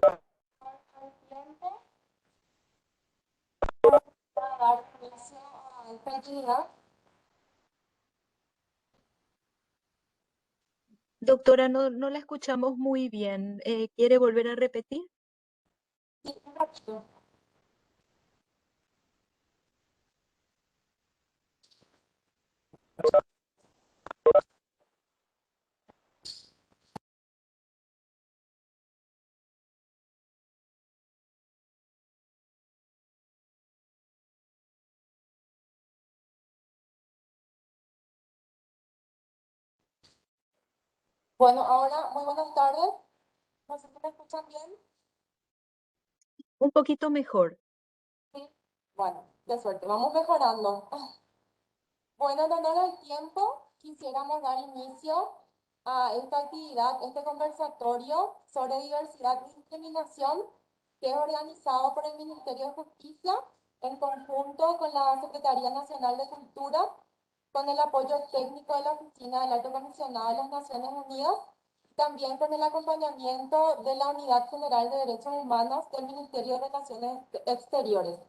al tiempo para dar inicio a esta actividad. Doctora, no la escuchamos muy bien. ¿Quiere volver a repetir? Sí, un ratito. Bueno, ahora, muy buenas tardes. No sé si me escuchan bien. Un poquito mejor. Sí. Bueno, de suerte, vamos mejorando. Bueno, en honor al tiempo, quisiéramos dar inicio a esta actividad, este conversatorio sobre diversidad y discriminación, que es organizado por el Ministerio de Justicia en conjunto con la Secretaría Nacional de Cultura, con el apoyo técnico de la Oficina del Alto Comisionado de las Naciones Unidas, también con el acompañamiento de la Unidad General de Derechos Humanos del Ministerio de Relaciones Exteriores.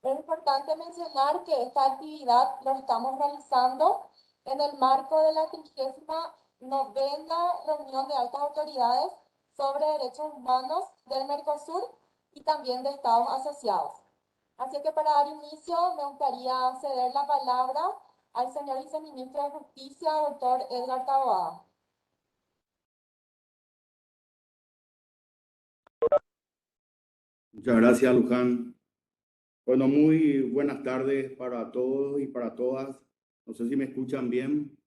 Es importante mencionar que esta actividad lo estamos realizando en el marco de la 39ª reunión de altas autoridades sobre derechos humanos del Mercosur y también de estados asociados. Así que para dar inicio me gustaría ceder la palabra al señor viceministro de Justicia, doctor Edgar Taboada. Muchas gracias, Luján. Bueno, muy buenas tardes para todos y para todas. No sé si me escuchan bien.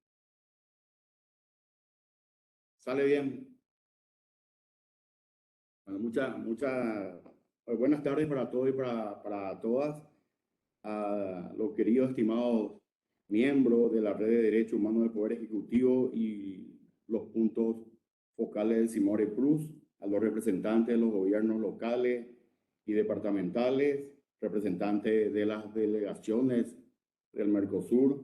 ¿Sale bien? Bueno, buenas tardes para todos y para todas. A los queridos, estimados miembros de la Red de Derechos Humanos del Poder Ejecutivo y los puntos focales del Cimore Plus, a los representantes de los gobiernos locales y departamentales, representantes de las delegaciones del Mercosur,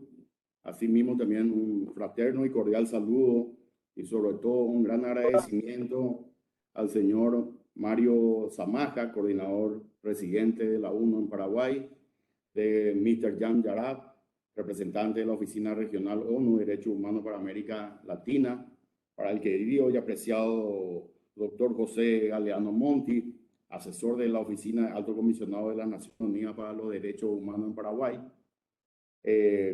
asimismo también un fraterno y cordial saludo y sobre todo un gran agradecimiento al señor Mario Zamaja, coordinador residente de la ONU en Paraguay, de Mr. Jan Yarab, representante de la Oficina Regional ONU de Derechos Humanos para América Latina, para el querido y apreciado doctor José Galeano Monti, asesor de la Oficina Alto Comisionado de las Naciones Unidas para los Derechos Humanos en Paraguay.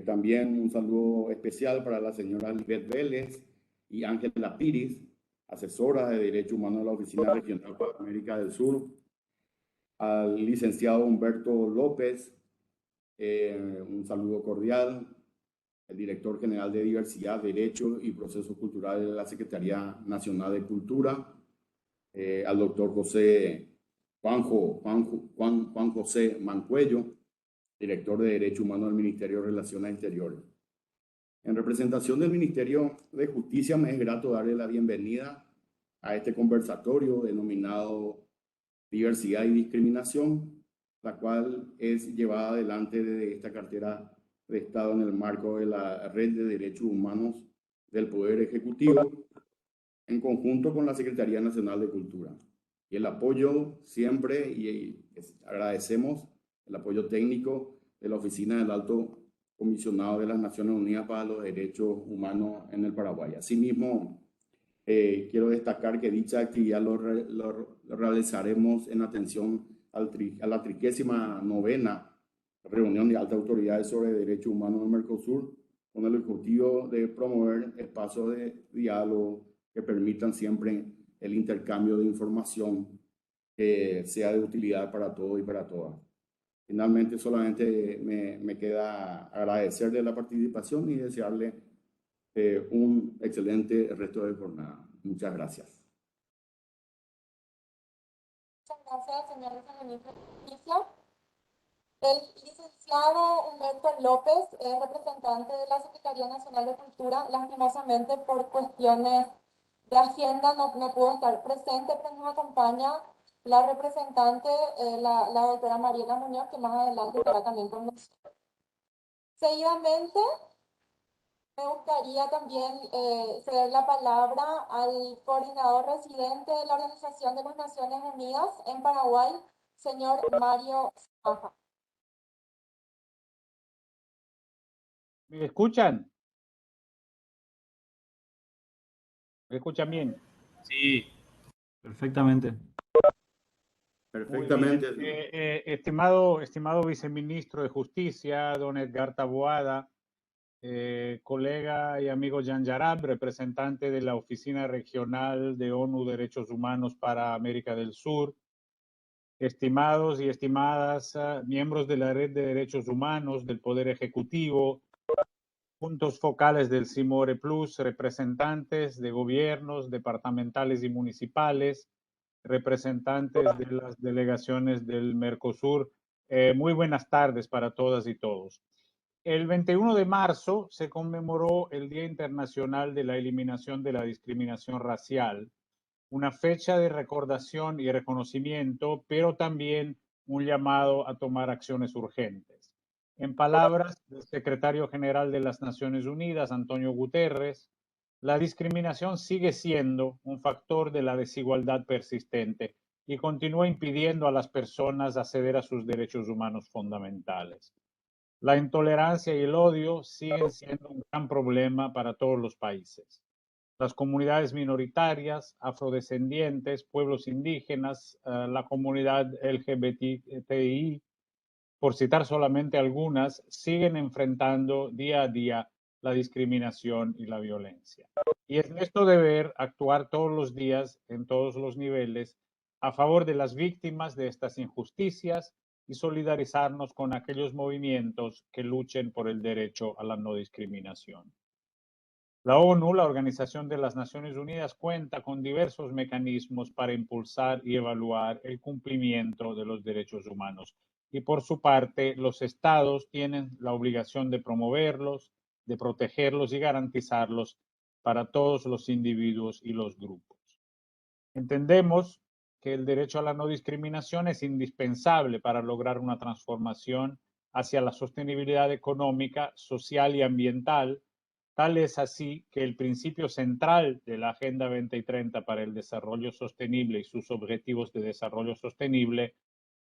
También un saludo especial para la señora Lisbeth Vélez y Ángela Piris, asesora de Derechos Humanos de la Oficina Regional para América del Sur, al licenciado Humberto López, un saludo cordial, el director general de Diversidad, Derechos y Procesos Culturales de la Secretaría Nacional de Cultura, al doctor Juan José Mancuello, director de Derechos Humanos del Ministerio de Relaciones Exteriores. En representación del Ministerio de Justicia, me es grato darle la bienvenida a este conversatorio denominado Diversidad y Discriminación, la cual es llevada adelante desde esta cartera de Estado en el marco de la Red de Derechos Humanos del Poder Ejecutivo, en conjunto con la Secretaría Nacional de Cultura. Y el apoyo siempre, y agradecemos el apoyo técnico de la Oficina del Alto Comisionado de las Naciones Unidas para los Derechos Humanos en el Paraguay. Asimismo, quiero destacar que dicha actividad lo realizaremos en atención a la 39ª reunión de altas autoridades sobre derechos humanos en Mercosur, con el objetivo de promover espacios de diálogo que permitan siempre el intercambio de información que sea de utilidad para todos y para todas. Finalmente, solamente me queda agradecerle la participación y desearle un excelente resto de jornada. Muchas gracias. Muchas gracias, señor viceministro de Justicia. El licenciado Humberto López es representante de la Secretaría Nacional de Cultura. Lastimosamente, por cuestiones de agenda, no pudo estar presente, pero nos acompaña la representante, la doctora Mariela Muñoz, que más adelante estará también con nosotros. Seguidamente, Me gustaría también ceder la palabra al coordinador residente de la Organización de las Naciones Unidas en Paraguay, señor Mario Zamaja. ¿Me escuchan? ¿Me escuchan bien? Sí, perfectamente. Muy bien. Perfectamente. Estimado viceministro de Justicia, don Edgar Taboada, colega y amigo Jan Yarab, representante de la Oficina Regional de ONU Derechos Humanos para América del Sur, estimados y estimadas miembros de la Red de Derechos Humanos del Poder Ejecutivo, puntos focales del CIMORE Plus, representantes de gobiernos departamentales y municipales, representantes de las delegaciones del Mercosur. Muy buenas tardes para todas y todos. El 21 de marzo se conmemoró el Día Internacional de la Eliminación de la Discriminación Racial, una fecha de recordación y reconocimiento, pero también un llamado a tomar acciones urgentes. En palabras del secretario general de las Naciones Unidas, Antonio Guterres, la discriminación sigue siendo un factor de la desigualdad persistente y continúa impidiendo a las personas acceder a sus derechos humanos fundamentales. La intolerancia y el odio siguen siendo un gran problema para todos los países. Las comunidades minoritarias, afrodescendientes, pueblos indígenas, la comunidad LGBTI, por citar solamente algunas, siguen enfrentando día a día la discriminación y la violencia. Y es nuestro deber actuar todos los días, en todos los niveles, a favor de las víctimas de estas injusticias y solidarizarnos con aquellos movimientos que luchen por el derecho a la no discriminación. La ONU, la Organización de las Naciones Unidas, cuenta con diversos mecanismos para impulsar y evaluar el cumplimiento de los derechos humanos. Y por su parte, los estados tienen la obligación de promoverlos, de protegerlos y garantizarlos para todos los individuos y los grupos. Entendemos que el derecho a la no discriminación es indispensable para lograr una transformación hacia la sostenibilidad económica, social y ambiental. Tal es así que el principio central de la Agenda 2030 para el Desarrollo Sostenible y sus Objetivos de Desarrollo Sostenible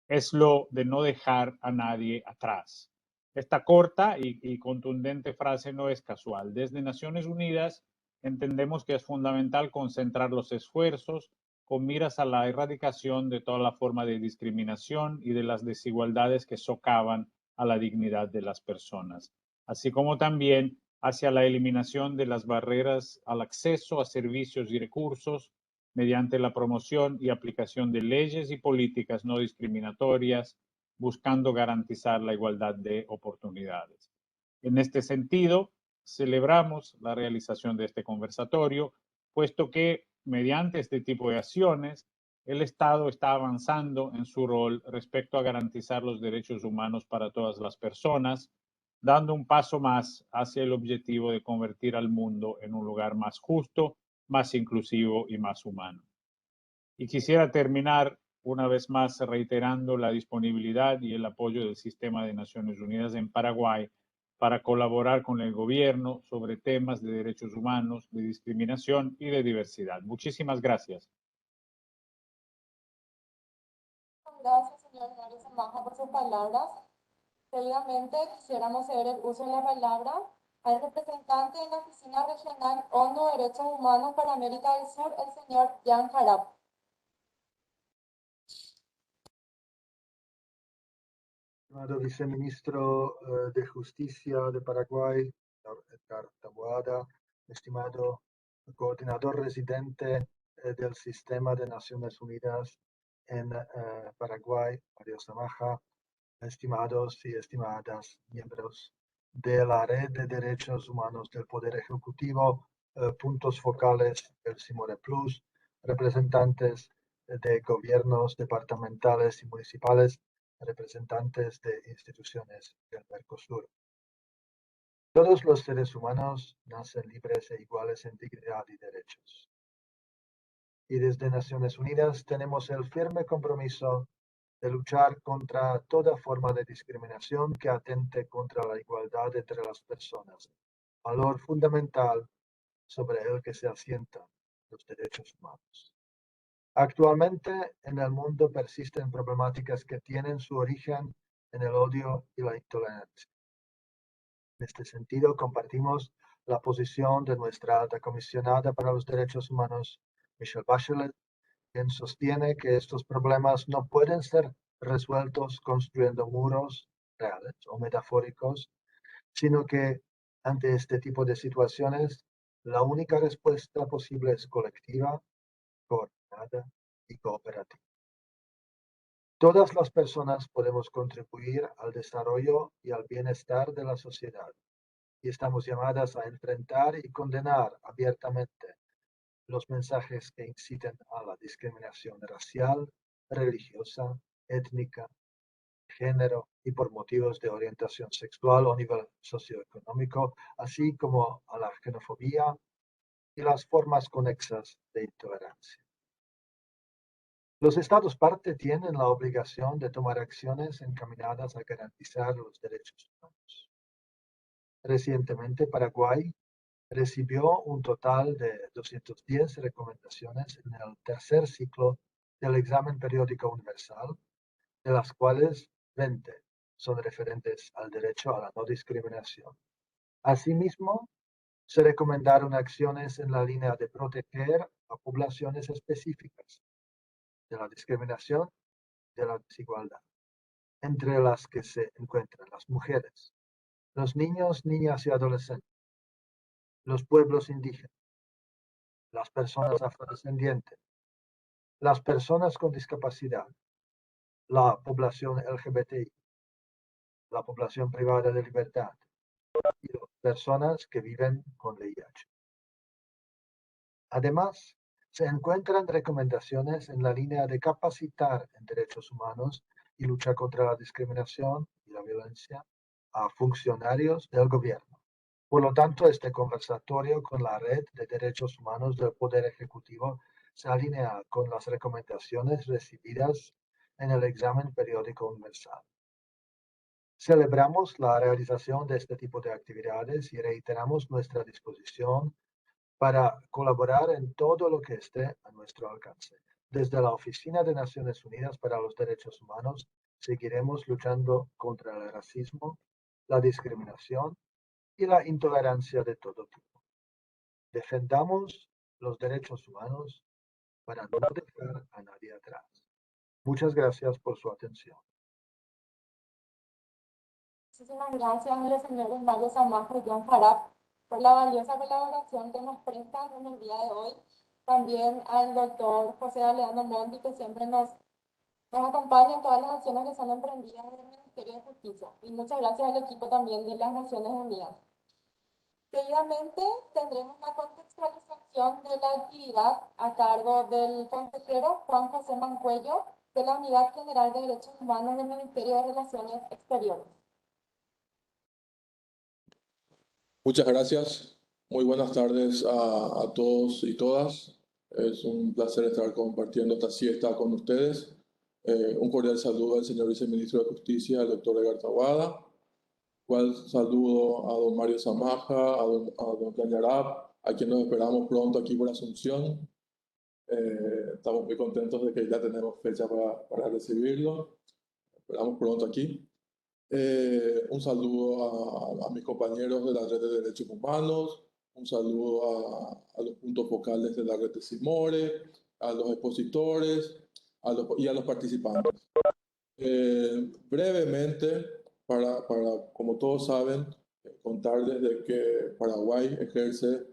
es lo de no dejar a nadie atrás. Esta corta y contundente frase no es casual. Desde Naciones Unidas entendemos que es fundamental concentrar los esfuerzos con miras a la erradicación de toda la forma de discriminación y de las desigualdades que socavan a la dignidad de las personas, así como también hacia la eliminación de las barreras al acceso a servicios y recursos mediante la promoción y aplicación de leyes y políticas no discriminatorias, buscando garantizar la igualdad de oportunidades. En este sentido, celebramos la realización de este conversatorio, puesto que mediante este tipo de acciones, el Estado está avanzando en su rol respecto a garantizar los derechos humanos para todas las personas, dando un paso más hacia el objetivo de convertir al mundo en un lugar más justo, más inclusivo y más humano. Y quisiera terminar una vez más reiterando la disponibilidad y el apoyo del Sistema de Naciones Unidas en Paraguay para colaborar con el gobierno sobre temas de derechos humanos, de discriminación y de diversidad. Muchísimas gracias. Gracias, señor Mario Zamaja, por sus palabras. Seguidamente quisiéramos ceder el uso de la palabra al representante de la Oficina Regional ONU Derechos Humanos para América del Sur, el señor Jan Jarab. Estimado viceministro de Justicia de Paraguay, Edgar Taboada, estimado coordinador residente del Sistema de Naciones Unidas en Paraguay, Mario Zamaja, estimados y estimadas miembros de la Red de Derechos Humanos del Poder Ejecutivo, puntos focales del CIMORE Plus, representantes de gobiernos departamentales y municipales, representantes de instituciones del Mercosur. Todos los seres humanos nacen libres e iguales en dignidad y derechos. Y desde Naciones Unidas tenemos el firme compromiso de luchar contra toda forma de discriminación que atente contra la igualdad entre las personas, valor fundamental sobre el que se asientan los derechos humanos. Actualmente en el mundo persisten problemáticas que tienen su origen en el odio y la intolerancia. En este sentido, compartimos la posición de nuestra alta comisionada para los derechos humanos, Michelle Bachelet, quien sostiene que estos problemas no pueden ser resueltos construyendo muros reales o metafóricos, sino que ante este tipo de situaciones, la única respuesta posible es colectiva, coordinada y cooperativa. Todas las personas podemos contribuir al desarrollo y al bienestar de la sociedad y estamos llamadas a enfrentar y condenar abiertamente los mensajes que inciten a la discriminación racial, religiosa, étnica, género y por motivos de orientación sexual o nivel socioeconómico, así como a la xenofobia y las formas conexas de intolerancia. Los Estados parte tienen la obligación de tomar acciones encaminadas a garantizar los derechos humanos. Recientemente, Paraguay recibió un total de 210 recomendaciones en el tercer ciclo del examen periódico universal, de las cuales 20 son referentes al derecho a la no discriminación. Asimismo, se recomendaron acciones en la línea de proteger a poblaciones específicas de la discriminación y de la desigualdad, entre las que se encuentran las mujeres, los niños, niñas y adolescentes, los pueblos indígenas, las personas afrodescendientes, las personas con discapacidad, la población LGBTI, la población privada de libertad y las personas que viven con VIH. Además, se encuentran recomendaciones en la línea de capacitar en derechos humanos y lucha contra la discriminación y la violencia a funcionarios del gobierno. Por lo tanto, este conversatorio con la Red de Derechos Humanos del Poder Ejecutivo se alinea con las recomendaciones recibidas en el examen periódico universal. Celebramos la realización de este tipo de actividades y reiteramos nuestra disposición para colaborar en todo lo que esté a nuestro alcance. Desde la Oficina de Naciones Unidas para los Derechos Humanos seguiremos luchando contra el racismo, la discriminación y la intolerancia de todo tipo. Defendamos los derechos humanos para no dejar a nadie atrás. Muchas gracias por su atención. Muchísimas gracias a los señores Mario Samajo y John Harap por la valiosa colaboración que nos prestan en el día de hoy. También al doctor José Aleano Monti, que siempre nos acompaña en todas las acciones que son emprendidas en el Ministerio de Justicia. Y muchas gracias al equipo también de las Naciones Unidas. Seguidamente tendremos una contextualización de la actividad a cargo del consejero Juan José Mancuello de la Unidad General de Derechos Humanos del Ministerio de Relaciones Exteriores. Muchas gracias. Muy buenas tardes a todos y todas. Es un placer estar compartiendo esta siesta con ustedes. Un cordial saludo al señor viceministro de Justicia, el doctor Edgar Taboada. Igual saludo a don Mario Samaja, a don Cañarab, a quien nos esperamos pronto aquí por Asunción. Estamos muy contentos de que ya tenemos fecha para recibirlo. Esperamos pronto aquí. Un saludo a mis compañeros de la Red de Derechos Humanos, un saludo a los puntos focales de la Red de CIMORE, a los expositores y a los participantes. Brevemente, como todos saben, contarles de que Paraguay ejerce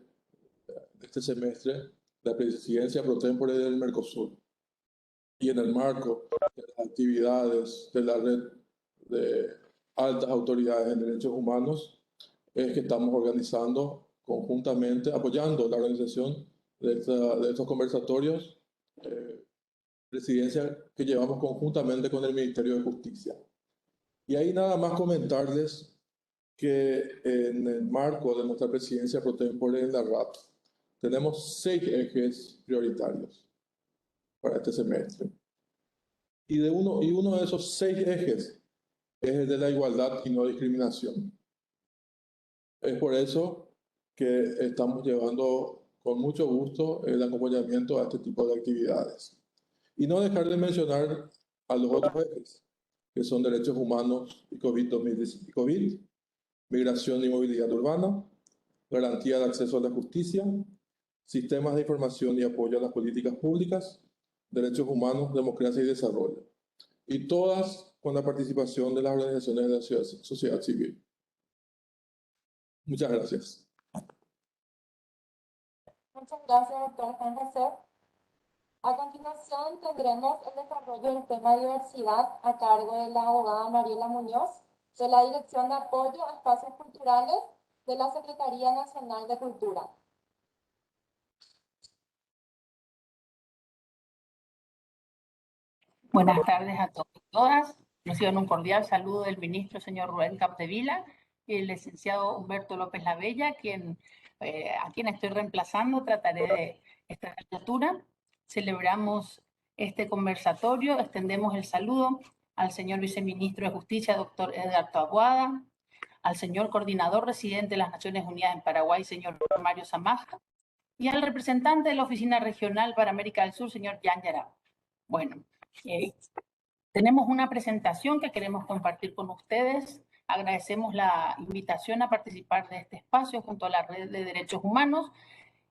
este semestre la presidencia pro tempore del Mercosur. Y en el marco de las actividades de la Red de altas autoridades en derechos humanos, es que estamos organizando conjuntamente, apoyando la organización de estos conversatorios, presidencia que llevamos conjuntamente con el Ministerio de Justicia. Y ahí nada más comentarles que en el marco de nuestra presidencia pro tempore en la RAP, tenemos 6 ejes prioritarios para este semestre. Y uno de esos 6 ejes es el de la igualdad y no discriminación. Es por eso que estamos llevando con mucho gusto el acompañamiento a este tipo de actividades. Y no dejar de mencionar a los otros ejes, que son derechos humanos y COVID, migración y movilidad urbana, garantía de acceso a la justicia, sistemas de información y apoyo a las políticas públicas, derechos humanos, democracia y desarrollo. Y todas con la participación de las organizaciones de la sociedad civil. Muchas gracias. Muchas gracias, doctor Juan José. A continuación tendremos el desarrollo del tema diversidad a cargo de la abogada Mariela Muñoz, de la Dirección de Apoyo a Espacios Culturales de la Secretaría Nacional de Cultura. Buenas tardes a todos y todas. Reciban un cordial saludo del ministro señor Rubén Capdevila y el licenciado Humberto López Lavella, a quien estoy reemplazando. Trataré de esta candidatura. Celebramos este conversatorio, extendemos el saludo al señor viceministro de Justicia, doctor Edgar Taboada, al señor coordinador residente de las Naciones Unidas en Paraguay, señor Mario Zamaja, y al representante de la Oficina Regional para América del Sur, señor Jan Yarab. Bueno, tenemos una presentación que queremos compartir con ustedes. Agradecemos la invitación a participar de este espacio junto a la Red de Derechos Humanos.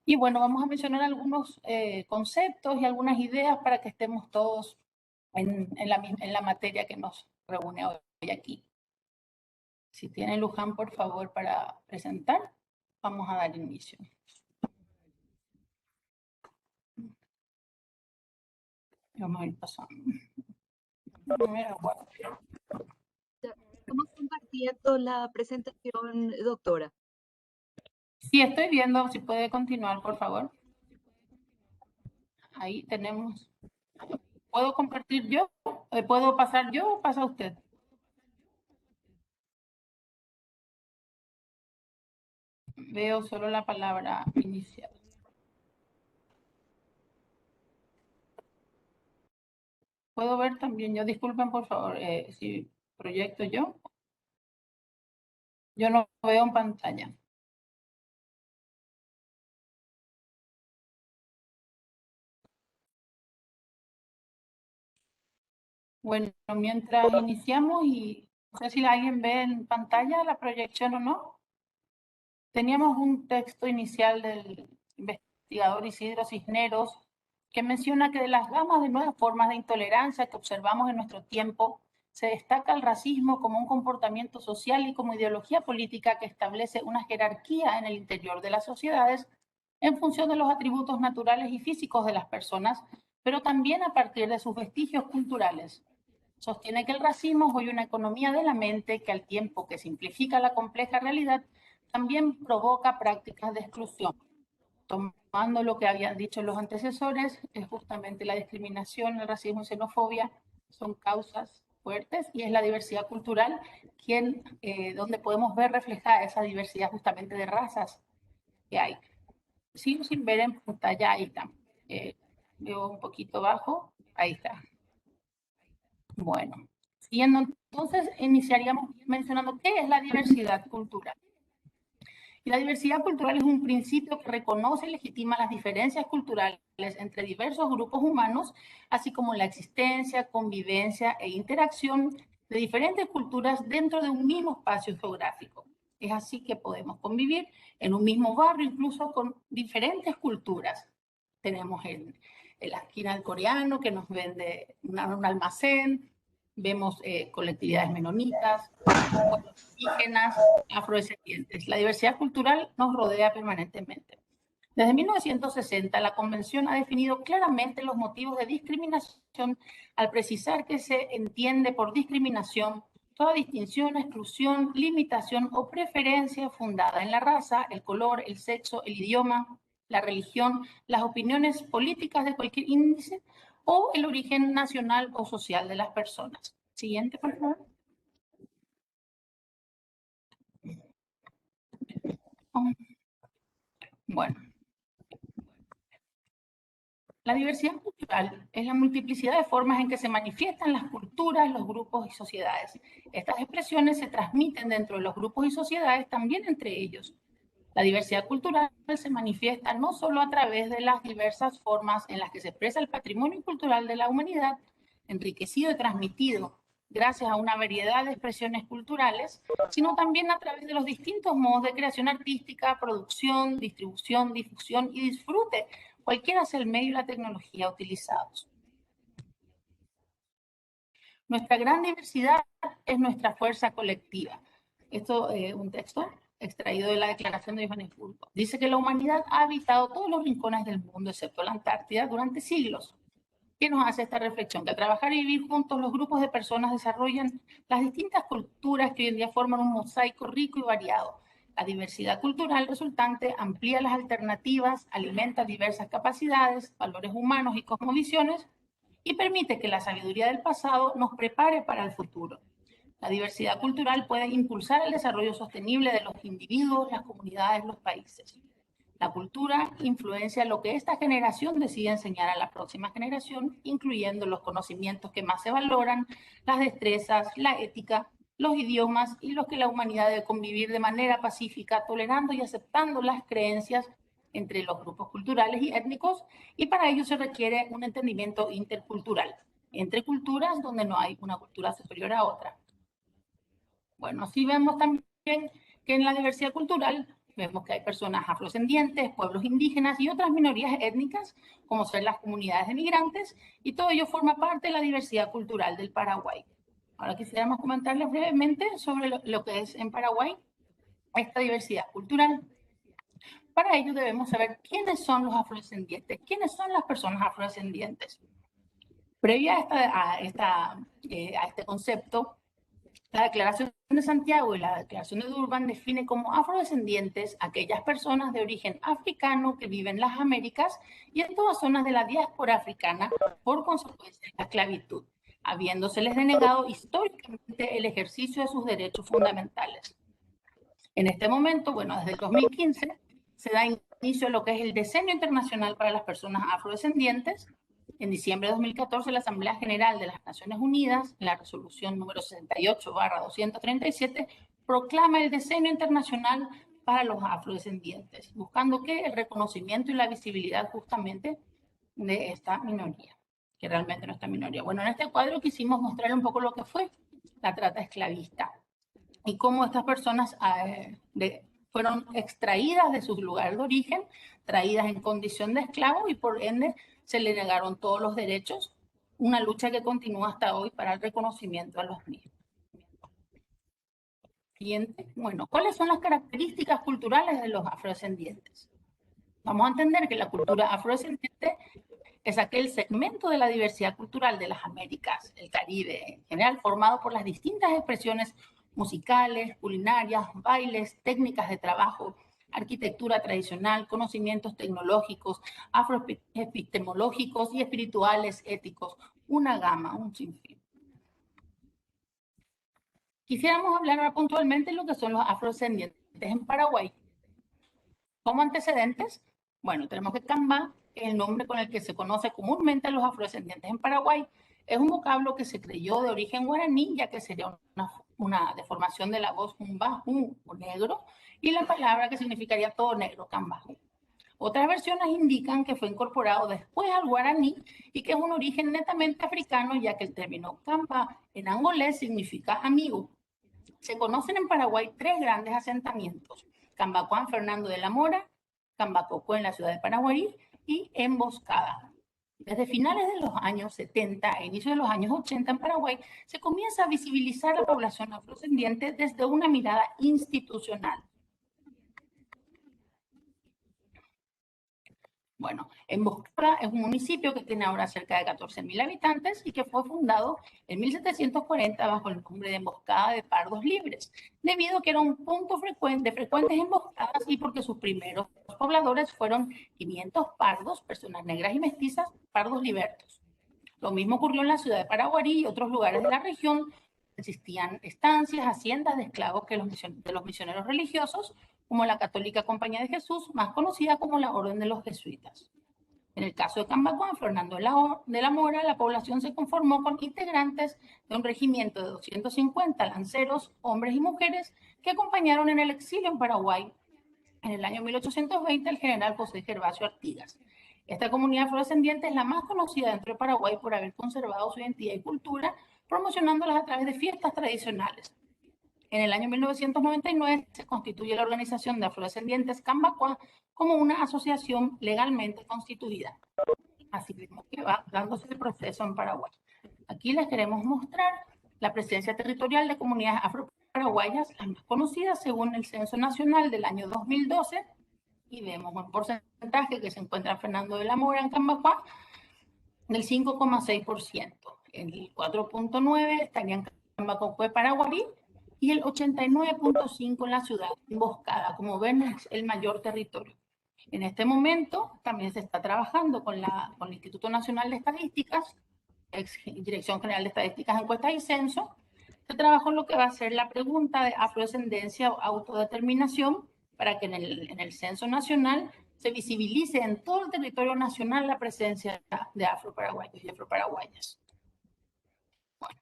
Y bueno, vamos a mencionar algunos conceptos y algunas ideas para que estemos todos en la materia que nos reúne hoy aquí. Si tiene Luján, por favor, para presentar, vamos a dar inicio. Vamos a ir pasando. Estamos compartiendo la presentación, doctora. Sí, estoy viendo. Si puede continuar, por favor. Ahí tenemos. ¿Puedo compartir yo? ¿Puedo pasar yo o pasa usted? Veo solo la palabra inicial. ¿Puedo ver también yo? Disculpen, por favor, si proyecto yo. Yo no veo en pantalla. Bueno, mientras iniciamos, y no sé si alguien ve en pantalla la proyección o no. Teníamos un texto inicial del investigador Isidro Cisneros que menciona que de las gamas de nuevas formas de intolerancia que observamos en nuestro tiempo, se destaca el racismo como un comportamiento social y como ideología política que establece una jerarquía en el interior de las sociedades en función de los atributos naturales y físicos de las personas, pero también a partir de sus vestigios culturales. Sostiene que el racismo es hoy una economía de la mente que al tiempo que simplifica la compleja realidad, también provoca prácticas de exclusión. Tomando lo que habían dicho los antecesores, es justamente la discriminación, el racismo y xenofobia son causas fuertes, y es la diversidad cultural donde podemos ver reflejada esa diversidad justamente de razas que hay. Sigo sin ver en pantalla, ahí está. Veo un poquito bajo, ahí está. Bueno, siguiendo entonces, iniciaríamos mencionando qué es la diversidad cultural. Y la diversidad cultural es un principio que reconoce y legitima las diferencias culturales entre diversos grupos humanos, así como la existencia, convivencia e interacción de diferentes culturas dentro de un mismo espacio geográfico. Es así que podemos convivir en un mismo barrio, incluso con diferentes culturas. Tenemos en la esquina el coreano que nos vende un almacén, vemos colectividades menonitas, indígenas, afrodescendientes. La diversidad cultural nos rodea permanentemente. Desde 1960, la Convención ha definido claramente los motivos de discriminación al precisar que se entiende por discriminación toda distinción, exclusión, limitación o preferencia fundada en la raza, el color, el sexo, el idioma, la religión, las opiniones políticas de cualquier índice o el origen nacional o social de las personas. Siguiente, por favor. Bueno. La diversidad cultural es la multiplicidad de formas en que se manifiestan las culturas, los grupos y sociedades. Estas expresiones se transmiten dentro de los grupos y sociedades, también entre ellos. La diversidad cultural se manifiesta no solo a través de las diversas formas en las que se expresa el patrimonio cultural de la humanidad, enriquecido y transmitido gracias a una variedad de expresiones culturales, sino también a través de los distintos modos de creación artística, producción, distribución, difusión y disfrute, cualquiera sea el medio y la tecnología utilizados. Nuestra gran diversidad es nuestra fuerza colectiva. Esto es un texto extraído de la Declaración de Johannesburgo. Dice que la humanidad ha habitado todos los rincones del mundo, excepto la Antártida, durante siglos. ¿Qué nos hace esta reflexión? Que al trabajar y vivir juntos, los grupos de personas desarrollan las distintas culturas que hoy en día forman un mosaico rico y variado. La diversidad cultural resultante amplía las alternativas, alimenta diversas capacidades, valores humanos y cosmovisiones, y permite que la sabiduría del pasado nos prepare para el futuro. La diversidad cultural puede impulsar el desarrollo sostenible de los individuos, las comunidades, los países. La cultura influencia lo que esta generación decide enseñar a la próxima generación, incluyendo los conocimientos que más se valoran, las destrezas, la ética, los idiomas y los que la humanidad debe convivir de manera pacífica, tolerando y aceptando las creencias entre los grupos culturales y étnicos, y para ello se requiere un entendimiento intercultural, entre culturas donde no hay una cultura superior a otra. Bueno, sí vemos también que en la diversidad cultural vemos que hay personas afrodescendientes, pueblos indígenas y otras minorías étnicas, como son las comunidades de migrantes, y todo ello forma parte de la diversidad cultural del Paraguay. Ahora quisiéramos comentarles brevemente sobre lo que es en Paraguay esta diversidad cultural. Para ello debemos saber quiénes son los afrodescendientes, quiénes son las personas afrodescendientes. Previa a este concepto, la Declaración de Santiago y la Declaración de Durban define como afrodescendientes aquellas personas de origen africano que viven en las Américas y en todas zonas de la diáspora africana por consecuencia de la esclavitud, habiéndoseles denegado históricamente el ejercicio de sus derechos fundamentales. En este momento, bueno, desde el 2015, se da inicio a lo que es el Decenio Internacional para las Personas Afrodescendientes. En diciembre de 2014, la Asamblea General de las Naciones Unidas, en la resolución número 68/237, proclama el Decenio Internacional para los afrodescendientes, buscando que el reconocimiento y la visibilidad justamente de esta minoría, que realmente no es esta minoría. Bueno, en este cuadro quisimos mostrar un poco lo que fue la trata esclavista y cómo estas personas fueron extraídas de sus lugares de origen, traídas en condición de esclavos y por ende se le negaron todos los derechos, una lucha que continúa hasta hoy para el reconocimiento a los mismos. Siguiente. Bueno, ¿cuáles son las características culturales de los afrodescendientes? Vamos a entender que la cultura afrodescendiente es aquel segmento de la diversidad cultural de las Américas, el Caribe en general, formado por las distintas expresiones musicales, culinarias, bailes, técnicas de trabajo, arquitectura tradicional, conocimientos tecnológicos, afroepistemológicos y espirituales, éticos, una gama, un sinfín. Quisiéramos hablar ahora puntualmente de lo que son los afrodescendientes en Paraguay. Como antecedentes, bueno, tenemos que Cambá, el nombre con el que se conoce comúnmente a los afrodescendientes en Paraguay, es un vocablo que se creyó de origen guaraní, ya que sería una deformación de la voz humbajú o negro, y la palabra que significaría todo negro, cambajú. Otras versiones indican que fue incorporado después al guaraní y que es un origen netamente africano, ya que el término campa en angolés significa amigo. Se conocen en Paraguay 3 grandes asentamientos: Cambacuán Fernando de la Mora, Cambacocó en la ciudad de Paraguay y Emboscada. Desde finales de los años 70 e inicio de los años 80 en Paraguay se comienza a visibilizar la población afrodescendiente desde una mirada institucional. Bueno, Emboscada es un municipio que tiene ahora cerca de 14.000 habitantes y que fue fundado en 1740 bajo el nombre de Emboscada de Pardos Libres, debido a que era un punto de frecuentes emboscadas y porque sus primeros pobladores fueron 500 pardos, personas negras y mestizas, pardos libertos. Lo mismo ocurrió en la ciudad de Paraguarí y otros lugares de la región. Existían estancias, haciendas de esclavos de los misioneros religiosos, como la Católica Compañía de Jesús, más conocida como la Orden de los Jesuitas. En el caso de Cambacuán, Fernando de la Mora, la población se conformó con integrantes de un regimiento de 250 lanceros, hombres y mujeres, que acompañaron en el exilio en Paraguay en el año 1820 el general José Gervasio Artigas. Esta comunidad afrodescendiente es la más conocida dentro de Paraguay por haber conservado su identidad y cultura, promocionándolas a través de fiestas tradicionales. En el año 1999 se constituye la organización de afrodescendientes Cambacuá como una asociación legalmente constituida. Así mismo que va dándose el proceso en Paraguay. Aquí les queremos mostrar la presencia territorial de comunidades afro-paraguayas, las más conocidas según el Censo Nacional del año 2012, y vemos un porcentaje que se encuentra en Fernando de la Mora, en Cambacuá, del 5,6%. El 4,9% estaría en Cambacocué, Paraguarí, y el 89,5% en la ciudad emboscada. Como ven, es el mayor territorio. En este momento también se está trabajando con el Instituto Nacional de Estadísticas, Dirección General de Estadísticas, Encuestas y Censo. Se trabaja en lo que va a ser la pregunta de afrodescendencia o autodeterminación, para que en el censo nacional se visibilice en todo el territorio nacional la presencia de afroparaguayos y afroparaguayas. Bueno.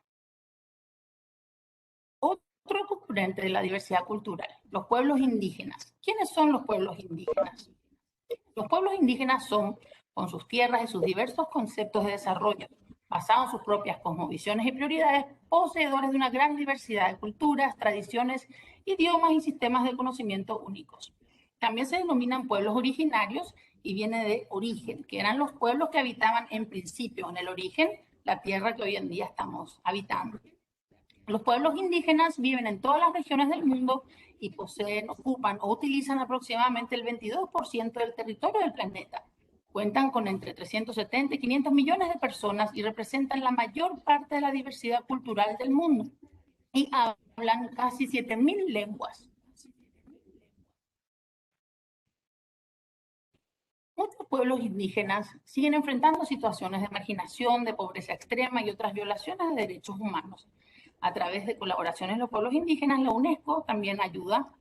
Otro componente de la diversidad cultural, los pueblos indígenas. ¿Quiénes son los pueblos indígenas? Los pueblos indígenas son, con sus tierras y sus diversos conceptos de desarrollo, basados en sus propias cosmovisiones y prioridades, poseedores de una gran diversidad de culturas, tradiciones, idiomas y sistemas de conocimiento únicos. También se denominan pueblos originarios y viene de origen, que eran los pueblos que habitaban en principio, en el origen, la tierra que hoy en día estamos habitando. Los pueblos indígenas viven en todas las regiones del mundo y poseen, ocupan o utilizan aproximadamente el 22% del territorio del planeta. Cuentan con entre 370 y 500 millones de personas y representan la mayor parte de la diversidad cultural del mundo. Y hablan casi 7.000 lenguas. Muchos pueblos indígenas siguen enfrentando situaciones de marginación, de pobreza extrema y otras violaciones de derechos humanos. A través de colaboraciones de los pueblos indígenas, la UNESCO también ayuda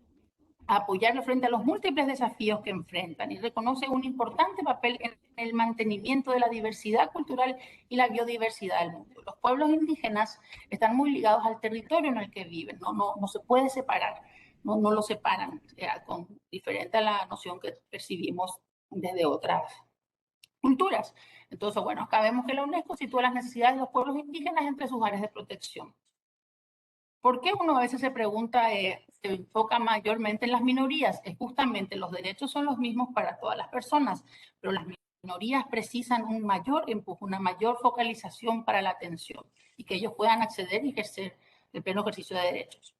a apoyarle frente a los múltiples desafíos que enfrentan y reconoce un importante papel en el mantenimiento de la diversidad cultural y la biodiversidad del mundo. Los pueblos indígenas están muy ligados al territorio en el que viven, no se puede separar, no lo separan, diferente a la noción que percibimos desde otras culturas. Entonces, bueno, acá vemos que la UNESCO sitúa las necesidades de los pueblos indígenas entre sus áreas de protección. ¿Por qué uno a veces se pregunta, se enfoca mayormente en las minorías? Es justamente los derechos son los mismos para todas las personas, pero las minorías precisan un mayor empuje, una mayor focalización para la atención y que ellos puedan acceder y ejercer el pleno ejercicio de derechos.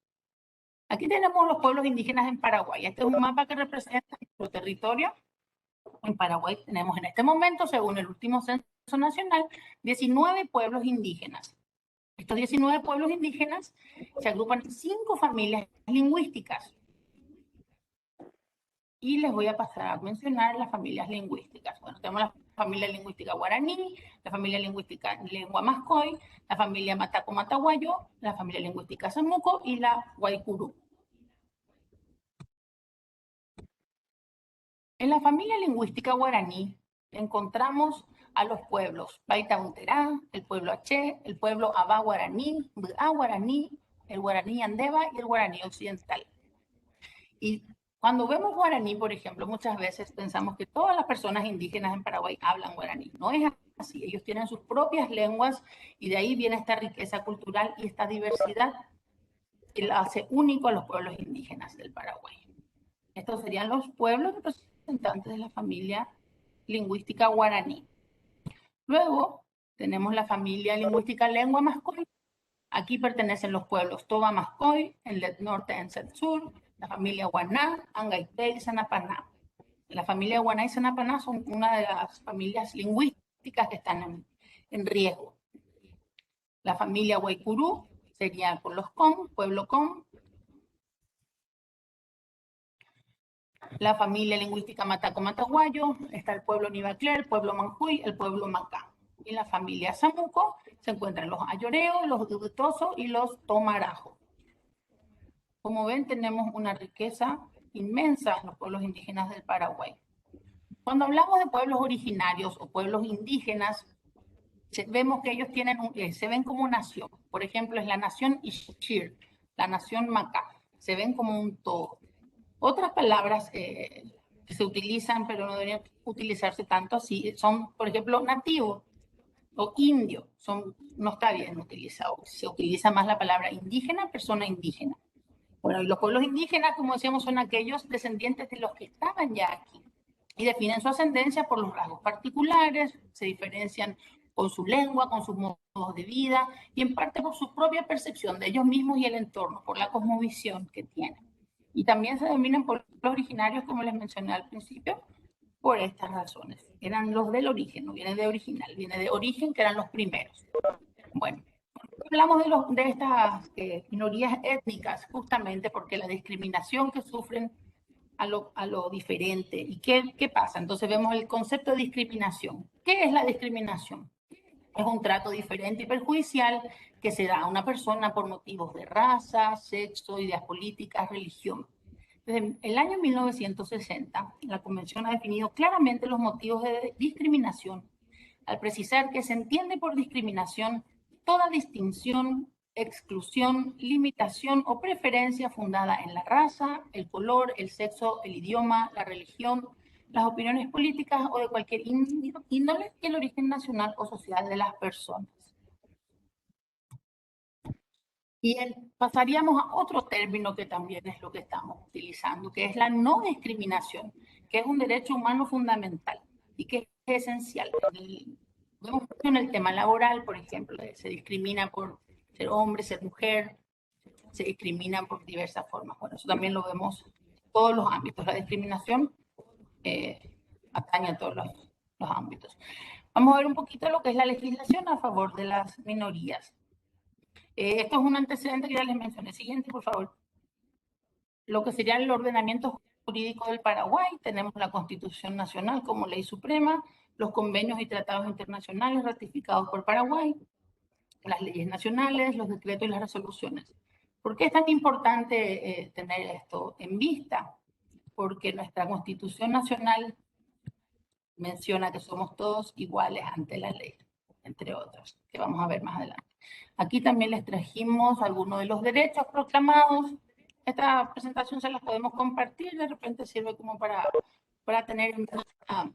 Aquí tenemos los pueblos indígenas en Paraguay. Este es un mapa que representa nuestro territorio. En Paraguay tenemos en este momento, según el último censo nacional, 19 pueblos indígenas. Estos 19 pueblos indígenas se agrupan en 5 familias lingüísticas. Y les voy a pasar a mencionar las familias lingüísticas. Bueno, tenemos la familia lingüística guaraní, la familia lingüística lengua mascoy, la familia mataco-mataguayo, la familia lingüística samuco y la guaycurú. En la familia lingüística guaraní encontramos a los pueblos Baitaunterá, el pueblo Aché, el pueblo Abá guaraní, Bá guaraní, el guaraní andeva y el guaraní occidental. Y cuando vemos guaraní, por ejemplo, muchas veces pensamos que todas las personas indígenas en Paraguay hablan guaraní. No es así, ellos tienen sus propias lenguas y de ahí viene esta riqueza cultural y esta diversidad que la hace único a los pueblos indígenas del Paraguay. Estos serían los pueblos representantes de la familia lingüística guaraní. Luego tenemos la familia lingüística lengua mascoy. Aquí pertenecen los pueblos Toba Mascoy, el del norte en el sur, la familia Guaná, Angaité y Sanapaná. La familia Guaná y Sanapaná son una de las familias lingüísticas que están en riesgo. La familia Guaycurú sería con los Com, pueblo Com. La familia lingüística mataco-mataguayo, está el pueblo Nivaclé, el pueblo Manjuy, el pueblo Macá. Y la familia Samuco se encuentran los ayoreos, los dubutosos y los tomarajo. Como ven, tenemos una riqueza inmensa en los pueblos indígenas del Paraguay. Cuando hablamos de pueblos originarios o pueblos indígenas, vemos que ellos se ven como nación. Por ejemplo, es la nación Ixchir, la nación Macá. Se ven como un todo. Otras palabras que se utilizan, pero no deberían utilizarse tanto así, son, por ejemplo, nativo o indio. No está bien utilizado. Se utiliza más la palabra indígena, persona indígena. Bueno, y los pueblos indígenas, como decíamos, son aquellos descendientes de los que estaban ya aquí y definen su ascendencia por los rasgos particulares, se diferencian con su lengua, con sus modos de vida y en parte por su propia percepción de ellos mismos y el entorno, por la cosmovisión que tienen. Y también se denominan pueblos originarios, como les mencioné al principio, por estas razones. Eran los del origen, no viene de original, viene de origen, que eran los primeros. Bueno, hablamos de estas minorías étnicas justamente porque la discriminación que sufren a lo diferente. ¿Y qué pasa? Entonces vemos el concepto de discriminación. ¿Qué es la discriminación? Es un trato diferente y perjudicial que se da a una persona por motivos de raza, sexo, ideas políticas, religión. Desde el año 1960, la Convención ha definido claramente los motivos de discriminación al precisar que se entiende por discriminación toda distinción, exclusión, limitación o preferencia fundada en la raza, el color, el sexo, el idioma, la religión, las opiniones políticas o de cualquier índole y el origen nacional o social de las personas. Y pasaríamos a otro término que también es lo que estamos utilizando, que es la no discriminación, que es un derecho humano fundamental y que es esencial. Vemos en el tema laboral, por ejemplo, se discrimina por ser hombre, ser mujer, se discrimina por diversas formas. Bueno, eso también lo vemos en todos los ámbitos. La discriminación atañe a todos los ámbitos. Vamos a ver un poquito lo que es la legislación a favor de las minorías. Esto es un antecedente que ya les mencioné. Siguiente, por favor. Lo que sería el ordenamiento jurídico del Paraguay. Tenemos la Constitución Nacional como ley suprema, los convenios y tratados internacionales ratificados por Paraguay, las leyes nacionales, los decretos y las resoluciones. ¿Por qué es tan importante tener esto en vista? Porque nuestra Constitución Nacional menciona que somos todos iguales ante la ley, entre otras, que vamos a ver más adelante. Aquí también les trajimos algunos de los derechos proclamados. Esta presentación se las podemos compartir, de repente sirve como para tener en cuenta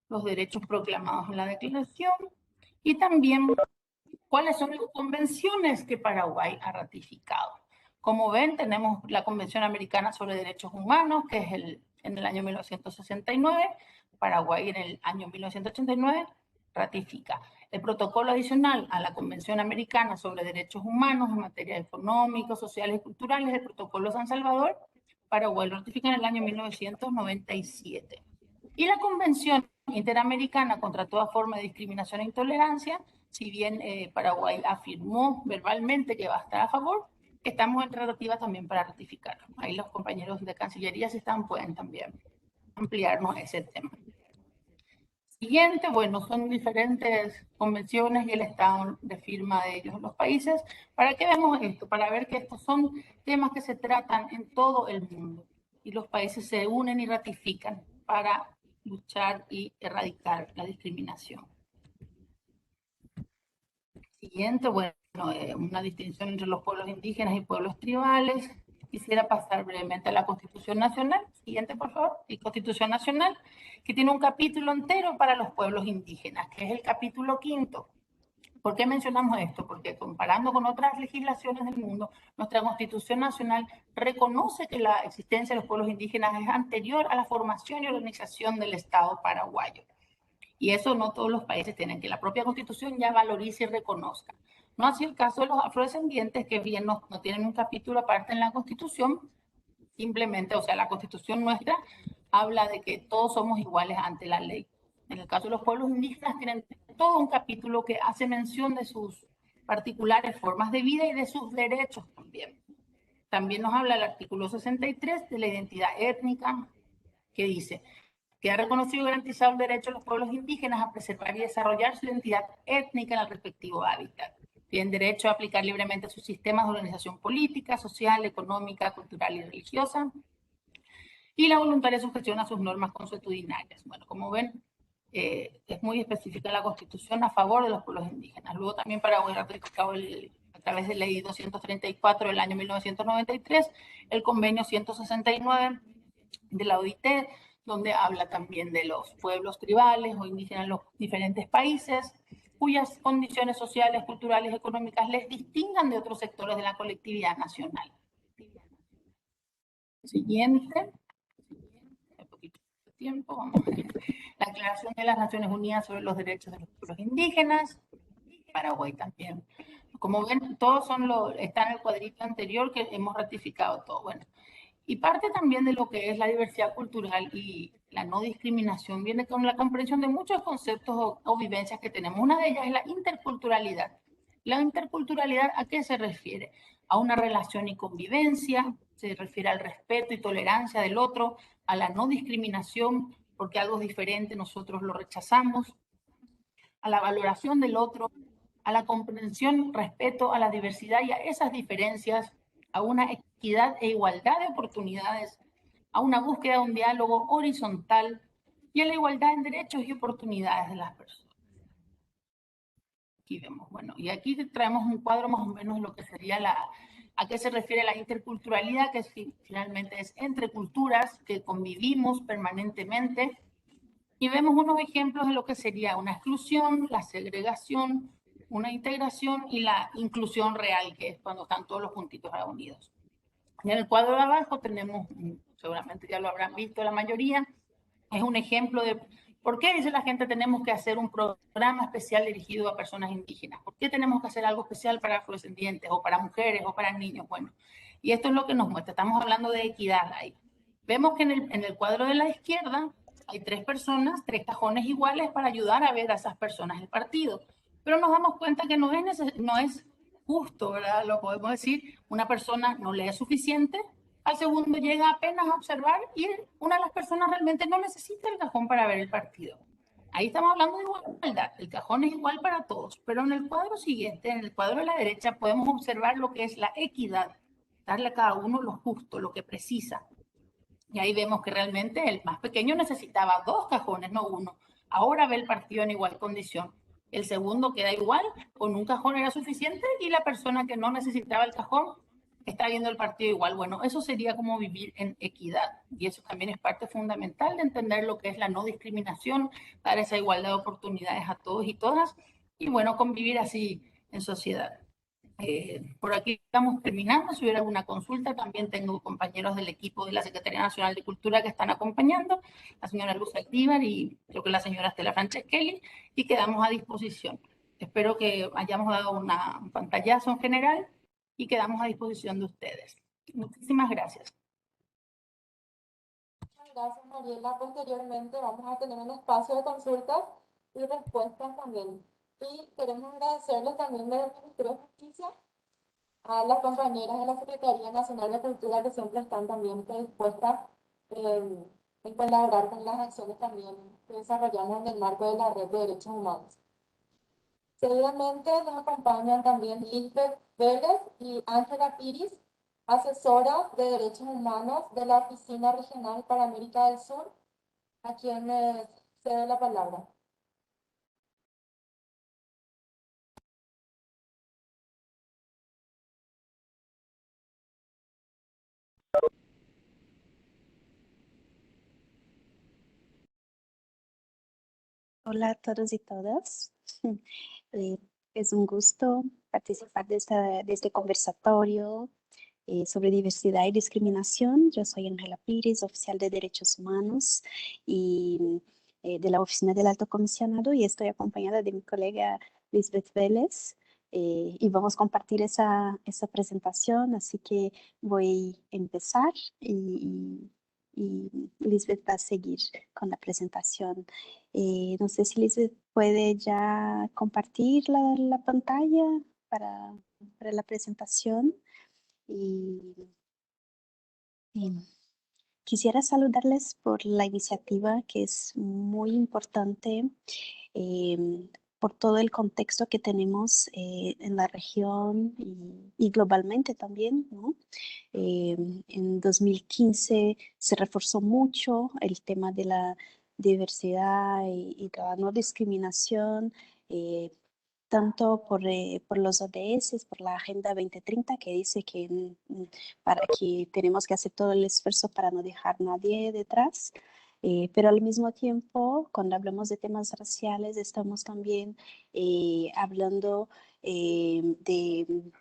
los derechos proclamados en la declaración y también cuáles son las convenciones que Paraguay ha ratificado. Como ven, tenemos la Convención Americana sobre Derechos Humanos, que es en el año 1969, Paraguay en el año 1989 ratifica. El protocolo adicional a la Convención Americana sobre Derechos Humanos en materia económicos, sociales y culturales, el Protocolo San Salvador, Paraguay lo ratifica en el año 1997. Y la Convención Interamericana contra toda forma de discriminación e intolerancia, si bien Paraguay afirmó verbalmente que va a estar a favor, estamos en tratativa también para ratificar. Ahí los compañeros de Cancillería, si están, pueden también ampliarnos ese tema. Siguiente, bueno, son diferentes convenciones y el estado de firma de ellos en los países. ¿Para qué vemos esto? Para ver que estos son temas que se tratan en todo el mundo y los países se unen y ratifican para luchar y erradicar la discriminación. Siguiente, bueno, una distinción entre los pueblos indígenas y pueblos tribales. Quisiera pasar brevemente a la Constitución Nacional. Siguiente, por favor. Y Constitución Nacional, que tiene un capítulo entero para los pueblos indígenas, que es el capítulo 5. ¿Por qué mencionamos esto? Porque comparando con otras legislaciones del mundo, nuestra Constitución Nacional reconoce que la existencia de los pueblos indígenas es anterior a la formación y organización del Estado paraguayo. Y eso no todos los países tienen, que la propia Constitución ya valorice y reconozca. No así el caso de los afrodescendientes, que bien no tienen un capítulo aparte en la Constitución, simplemente, o sea, la Constitución nuestra habla de que todos somos iguales ante la ley. En el caso de los pueblos indígenas tienen todo un capítulo que hace mención de sus particulares formas de vida y de sus derechos también. También nos habla el artículo 63 de la identidad étnica, que dice: queda reconocido y garantizado el derecho de los pueblos indígenas a preservar y desarrollar su identidad étnica en el respectivo hábitat. Tienen derecho a aplicar libremente sus sistemas de organización política, social, económica, cultural y religiosa. Y la voluntaria sujeción a sus normas consuetudinarias. Bueno, como ven, es muy específica la Constitución a favor de los pueblos indígenas. Luego también Paraguay ha ratificado el través de Ley 234 del año 1993, el Convenio 169 de la OIT, donde habla también de los pueblos tribales o indígenas en los diferentes países, cuyas condiciones sociales, culturales y económicas les distingan de otros sectores de la colectividad nacional. Siguiente. Un poquito de tiempo, vamos a ver. La Declaración de las Naciones Unidas sobre los Derechos de los Pueblos Indígenas, Paraguay también. Como ven, todos están en el cuadrito anterior que hemos ratificado todo. Bueno, y parte también de lo que es la diversidad cultural y la no discriminación viene con la comprensión de muchos conceptos o vivencias que tenemos. Una de ellas es la interculturalidad. La interculturalidad, ¿a qué se refiere? A una relación y convivencia, se refiere al respeto y tolerancia del otro, a la no discriminación, porque algo es diferente, nosotros lo rechazamos, a la valoración del otro, a la comprensión, respeto a la diversidad y a esas diferencias, a una equidad e igualdad de oportunidades, a una búsqueda de un diálogo horizontal y a la igualdad en derechos y oportunidades de las personas. Aquí vemos, bueno, y aquí traemos un cuadro más o menos de lo que sería a qué se refiere la interculturalidad, que finalmente es entre culturas que convivimos permanentemente, y vemos unos ejemplos de lo que sería una exclusión, la segregación, una integración y la inclusión real, que es cuando están todos los puntitos reunidos. En el cuadro de abajo tenemos, seguramente ya lo habrán visto la mayoría, es un ejemplo de por qué dice la gente tenemos que hacer un programa especial dirigido a personas indígenas. ¿Por qué tenemos que hacer algo especial para afrodescendientes o para mujeres o para niños? Bueno, y esto es lo que nos muestra. Estamos hablando de equidad ahí. Vemos que en el cuadro de la izquierda hay 3 personas, 3 cajones iguales para ayudar a ver a esas personas el partido. Pero nos damos cuenta que no es justo, ¿verdad? Lo podemos decir, una persona no lee suficiente, al segundo llega apenas a observar y una de las personas realmente no necesita el cajón para ver el partido. Ahí estamos hablando de igualdad, el cajón es igual para todos, pero en el cuadro siguiente, en el cuadro de la derecha, podemos observar lo que es la equidad, darle a cada uno lo justo, lo que precisa. Y ahí vemos que realmente el más pequeño necesitaba 2 cajones, no 1. Ahora ve el partido en igual condición. El segundo queda igual, con un cajón era suficiente y la persona que no necesitaba el cajón está viendo el partido igual. Bueno, eso sería como vivir en equidad. Y eso también es parte fundamental de entender lo que es la no discriminación, dar esa igualdad de oportunidades a todos y todas. Y bueno, convivir así en sociedad. Por aquí estamos terminando. Si hubiera alguna consulta, también tengo compañeros del equipo de la Secretaría Nacional de Cultura que están acompañando, la señora Luz Aldívar y creo que la señora Estela Franceschelli, y quedamos a disposición. Espero que hayamos dado un pantallazo en general y quedamos a disposición de ustedes. Muchísimas gracias. Muchas gracias, Mariela. Posteriormente vamos a tener un espacio de consultas y respuestas también. Y queremos agradecerles también del Ministerio de Justicia a las compañeras de la Secretaría Nacional de Cultura que siempre están también predispuestas en colaborar con las acciones también que desarrollamos en el marco de la Red de Derechos Humanos. Seguidamente nos acompañan también Lisbeth Vélez y Ángela Piris, asesora de Derechos Humanos de la Oficina Regional para América del Sur, a quienes cedo la palabra. Hola a todos y todas. Es un gusto participar de este conversatorio sobre diversidad y discriminación. Yo soy Ángela Piris, oficial de Derechos Humanos y de la Oficina del Alto Comisionado, y estoy acompañada de mi colega Lisbeth Vélez. Y vamos a compartir esa presentación, así que voy a empezar y Lisbeth va a seguir con la presentación. No sé si Lisbeth puede ya compartir la pantalla para la presentación. Y quisiera saludarles por la iniciativa, que es muy importante por todo el contexto que tenemos en la región y globalmente también, ¿no? En 2015 se reforzó mucho el tema de la diversidad y la no discriminación tanto por los ODS, por la Agenda 2030, que dice que, para que tenemos que hacer todo el esfuerzo para no dejar nadie detrás. Pero al mismo tiempo, cuando hablamos de temas raciales, estamos también hablando de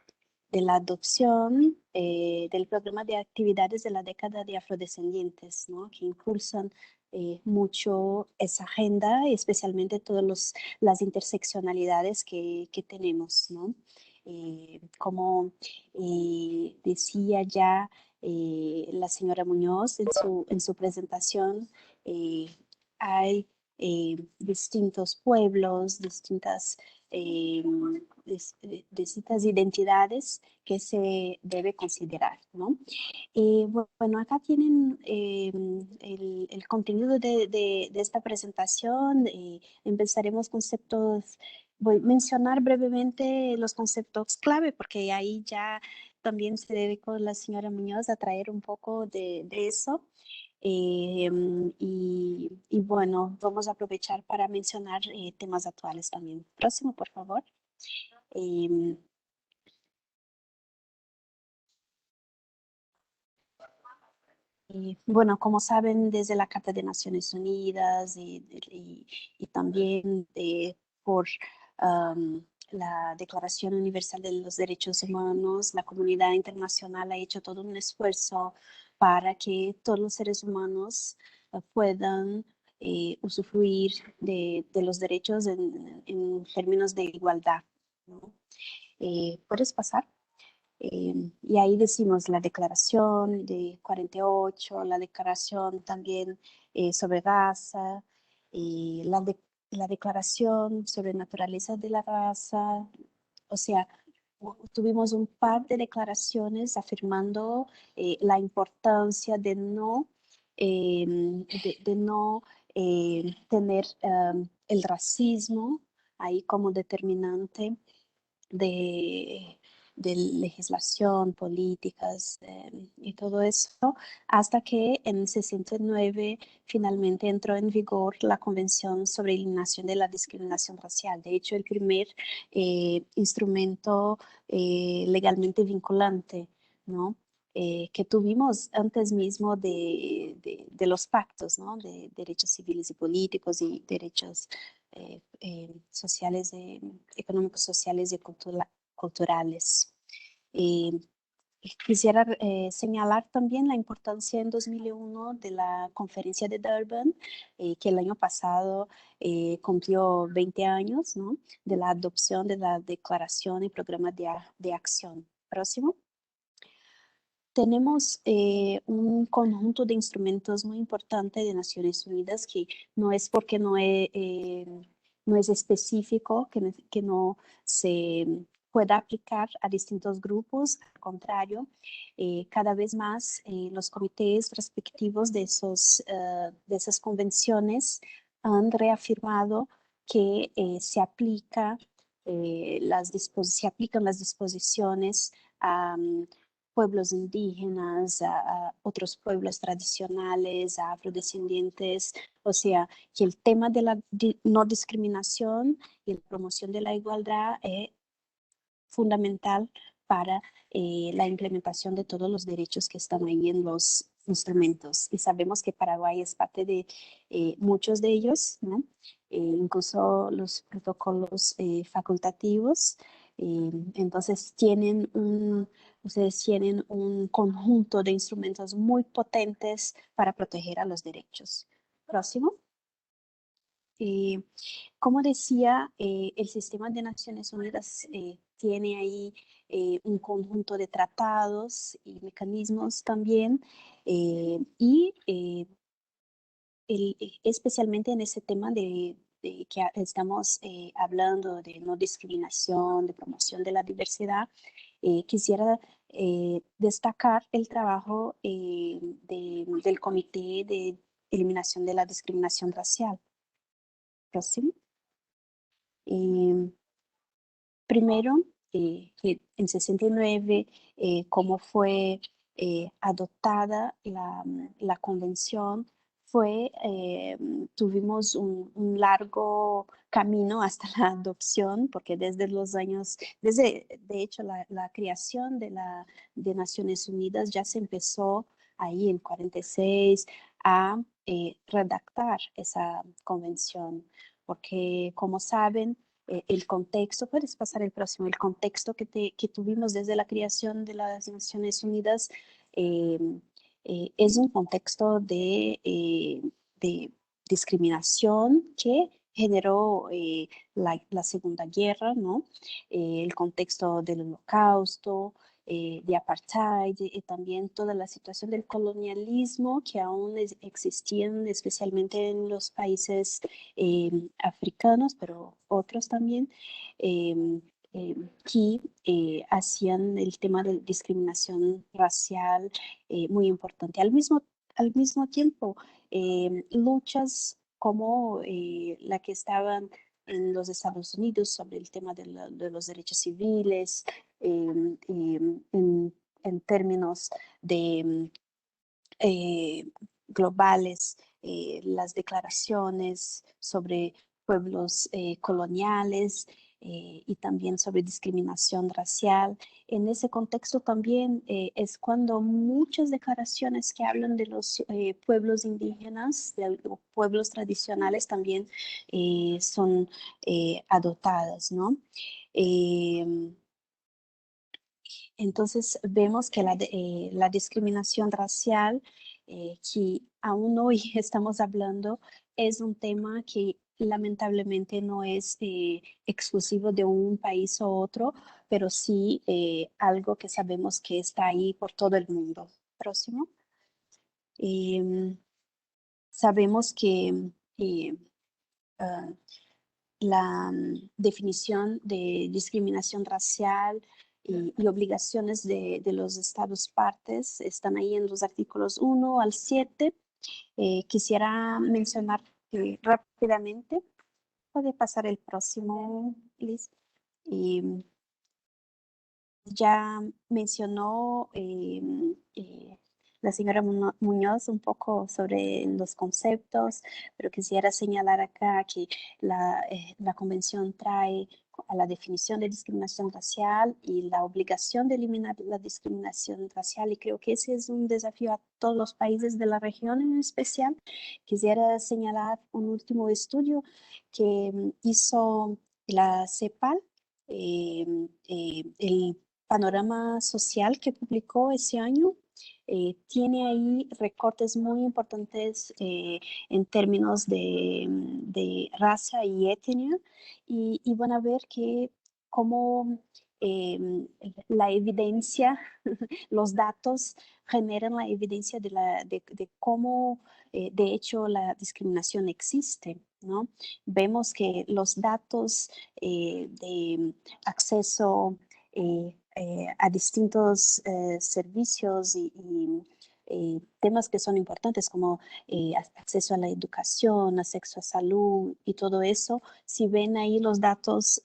la adopción del programa de actividades de la década de afrodescendientes, ¿no? Que impulsan mucho esa agenda, especialmente todas las interseccionalidades que tenemos, ¿no? Como decía ya la señora Muñoz en su presentación, hay distintos pueblos, distintas identidades que se debe considerar, ¿no? Bueno, acá tienen el contenido de esta presentación. Empezaremos conceptos, voy a mencionar brevemente los conceptos clave, porque ahí ya también se debe con la señora Muñoz a traer un poco de eso. Y bueno, vamos a aprovechar para mencionar temas actuales también. Próximo, por favor. Bueno, como saben, desde la Carta de Naciones Unidas y también por la Declaración Universal de los Derechos Humanos, la comunidad internacional ha hecho todo un esfuerzo para que todos los seres humanos puedan usufruir de los derechos en términos de igualdad, ¿no? ¿Puedes pasar? Y ahí decimos la declaración de 48, la declaración también sobre raza, la declaración sobre naturaleza de la raza. O sea, tuvimos un par de declaraciones afirmando la importancia de no, tener el racismo ahí como determinante de legislación, políticas y todo eso, hasta que en 69 finalmente entró en vigor la Convención sobre Eliminación de la Discriminación Racial. De hecho, el primer instrumento legalmente vinculante, ¿no? Que tuvimos antes mismo de los pactos, ¿no? De derechos civiles y políticos y derechos sociales, económicos, sociales y culturales. Quisiera señalar también la importancia en 2001 de la conferencia de Durban, que el año pasado cumplió 20 años, ¿no? De la adopción de la declaración y programa de acción. Próximo. Tenemos un conjunto de instrumentos muy importante de Naciones Unidas que no es porque no es específico, que no se pueda aplicar a distintos grupos. Al contrario, cada vez más los comités respectivos de esas convenciones han reafirmado que se aplican las disposiciones a pueblos indígenas, a otros pueblos tradicionales, a afrodescendientes. O sea, que el tema de la no discriminación y la promoción de la igualdad es fundamental para la implementación de todos los derechos que están ahí en los instrumentos. Y sabemos que Paraguay es parte de muchos de ellos, ¿no? Incluso los protocolos facultativos. Entonces ustedes tienen un conjunto de instrumentos muy potentes para proteger a los derechos. Próximo. Como decía, el sistema de Naciones Unidas tiene ahí un conjunto de tratados y mecanismos también, especialmente en ese tema de que estamos hablando de no discriminación, de promoción de la diversidad. Quisiera destacar el trabajo del Comité de Eliminación de la Discriminación Racial. Próximo. Primero, que en 69, cómo fue adoptada la convención, tuvimos un largo camino hasta la adopción, porque desde de hecho, la creación de Naciones Unidas ya se empezó ahí en 46 a redactar esa convención, porque como saben, el contexto, puedes pasar el próximo, el contexto que tuvimos desde la creación de las Naciones Unidas es un contexto de discriminación que generó la Segunda Guerra, ¿no? El contexto del Holocausto, de apartheid y también toda la situación del colonialismo que aún existían, especialmente en los países africanos, pero otros también. Que hacían el tema de discriminación racial muy importante. Al mismo tiempo, luchas como la que estaban en los Estados Unidos sobre el tema de los derechos civiles, en términos de globales, las declaraciones sobre pueblos coloniales y también sobre discriminación racial. En ese contexto también es cuando muchas declaraciones que hablan de los pueblos indígenas, de los pueblos tradicionales también son adoptadas, ¿no? Entonces vemos que la discriminación racial que aún hoy estamos hablando es un tema que lamentablemente no es exclusivo de un país u otro, pero sí algo que sabemos que está ahí por todo el mundo. Próximo. Sabemos que la definición de discriminación racial y obligaciones de los estados partes están ahí en los artículos 1 al 7. Quisiera mencionar rápidamente, puede pasar el próximo, Liz. Ya mencionó la señora Muñoz un poco sobre los conceptos, pero quisiera señalar acá que la convención trae a la definición de discriminación racial y la obligación de eliminar la discriminación racial, y creo que ese es un desafío a todos los países de la región en especial. Quisiera señalar un último estudio que hizo la CEPAL, el panorama social que publicó ese año. Tiene ahí recortes muy importantes en términos de raza y etnia, y van a ver que cómo la evidencia, los datos generan la evidencia de cómo de hecho la discriminación existe, ¿no? Vemos que los datos de acceso a distintos servicios y temas que son importantes como acceso a la educación, acceso a salud y todo eso. Si ven ahí los datos,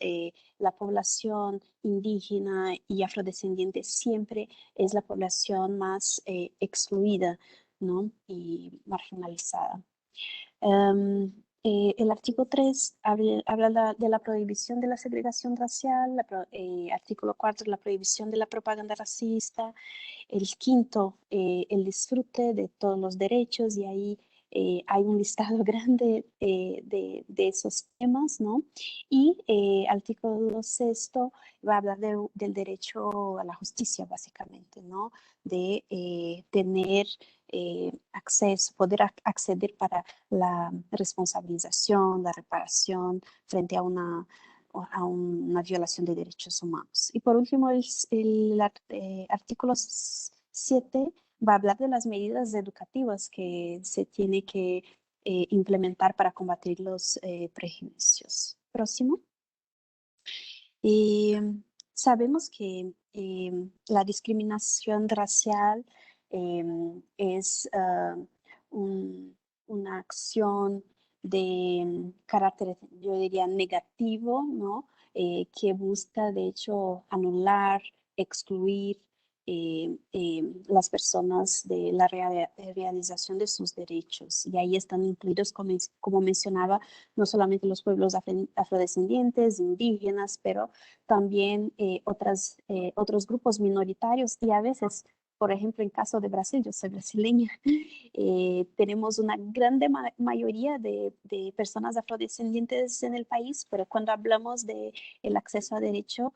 la población indígena y afrodescendiente siempre es la población más excluida, ¿no? Y marginalizada. El artículo 3 habla de la prohibición de la segregación racial, artículo 4, la prohibición de la propaganda racista, el quinto, el disfrute de todos los derechos, y ahí hay un listado grande de esos temas, ¿no? Y artículo sexto va a hablar del derecho a la justicia, básicamente, ¿no? De tener acceso, poder acceder para la responsabilización, la reparación frente a una violación de derechos humanos. Y por último, el artículo 7 va a hablar de las medidas educativas que se tiene que implementar para combatir los prejuicios. Próximo. Sabemos que la discriminación racial es una acción de carácter, yo diría, negativo, ¿no? Que busca, de hecho, anular, excluir las personas de la realización de sus derechos. Y ahí están incluidos, como mencionaba, no solamente los pueblos afrodescendientes, indígenas, pero también otros grupos minoritarios y a veces, por ejemplo, en caso de Brasil, yo soy brasileña, tenemos una grande mayoría de personas afrodescendientes en el país, pero cuando hablamos de el acceso a derecho,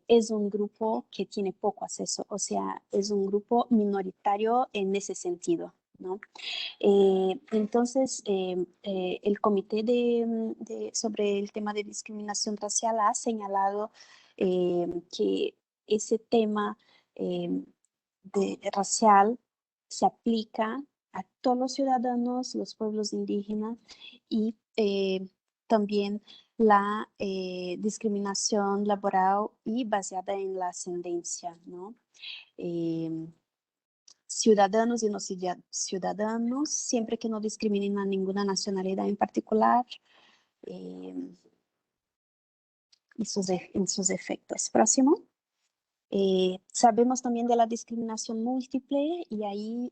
es un grupo que tiene poco acceso, o sea, es un grupo minoritario en ese sentido, ¿no? Entonces, el Comité sobre el tema de discriminación racial ha señalado que ese tema racial se aplica a todos los ciudadanos, los pueblos indígenas y también la discriminación laboral y basada en la ascendencia, ¿no? Ciudadanos y no ciudadanos, siempre que no discriminen a ninguna nacionalidad en particular, en sus efectos. Próximo. Sabemos también de la discriminación múltiple y ahí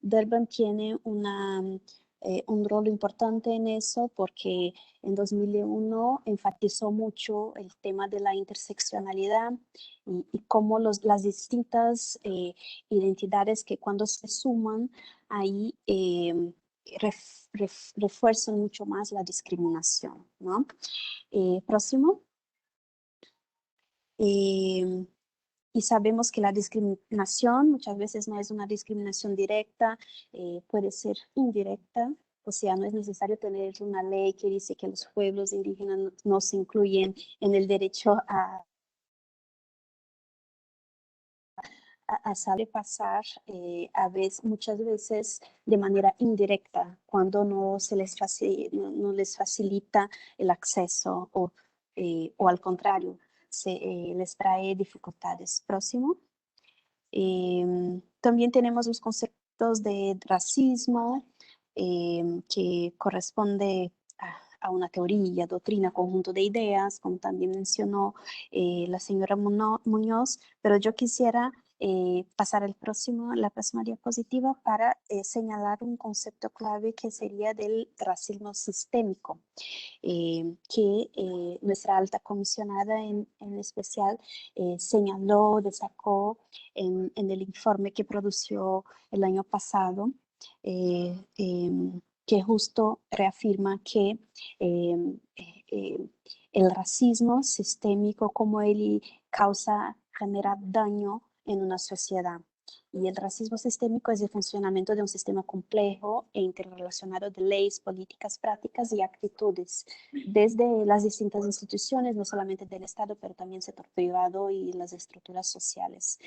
Durban tiene un rol importante en eso porque en 2001 enfatizó mucho el tema de la interseccionalidad y cómo las distintas identidades que cuando se suman ahí refuerzan mucho más la discriminación, ¿no? Próximo. Y sabemos que la discriminación muchas veces no es una discriminación directa, puede ser indirecta, o sea, no es necesario tener una ley que dice que los pueblos indígenas no se incluyen en el derecho a pasar muchas veces de manera indirecta, cuando no les facilita el acceso o al contrario, les trae dificultades. Próximo. También tenemos los conceptos de racismo, que corresponde a una teoría, doctrina, conjunto de ideas, como también mencionó la señora Muñoz, pero yo quisiera pasar la próxima diapositiva para señalar un concepto clave que sería del racismo sistémico, que nuestra alta comisionada en especial señaló, destacó en el informe que produjo el año pasado, que justo reafirma que el racismo sistémico, como él genera daño en una sociedad. Y el racismo sistémico es el funcionamiento de un sistema complejo e interrelacionado de leyes, políticas, prácticas y actitudes, desde las distintas instituciones, no solamente del Estado, pero también sector privado y las estructuras sociales.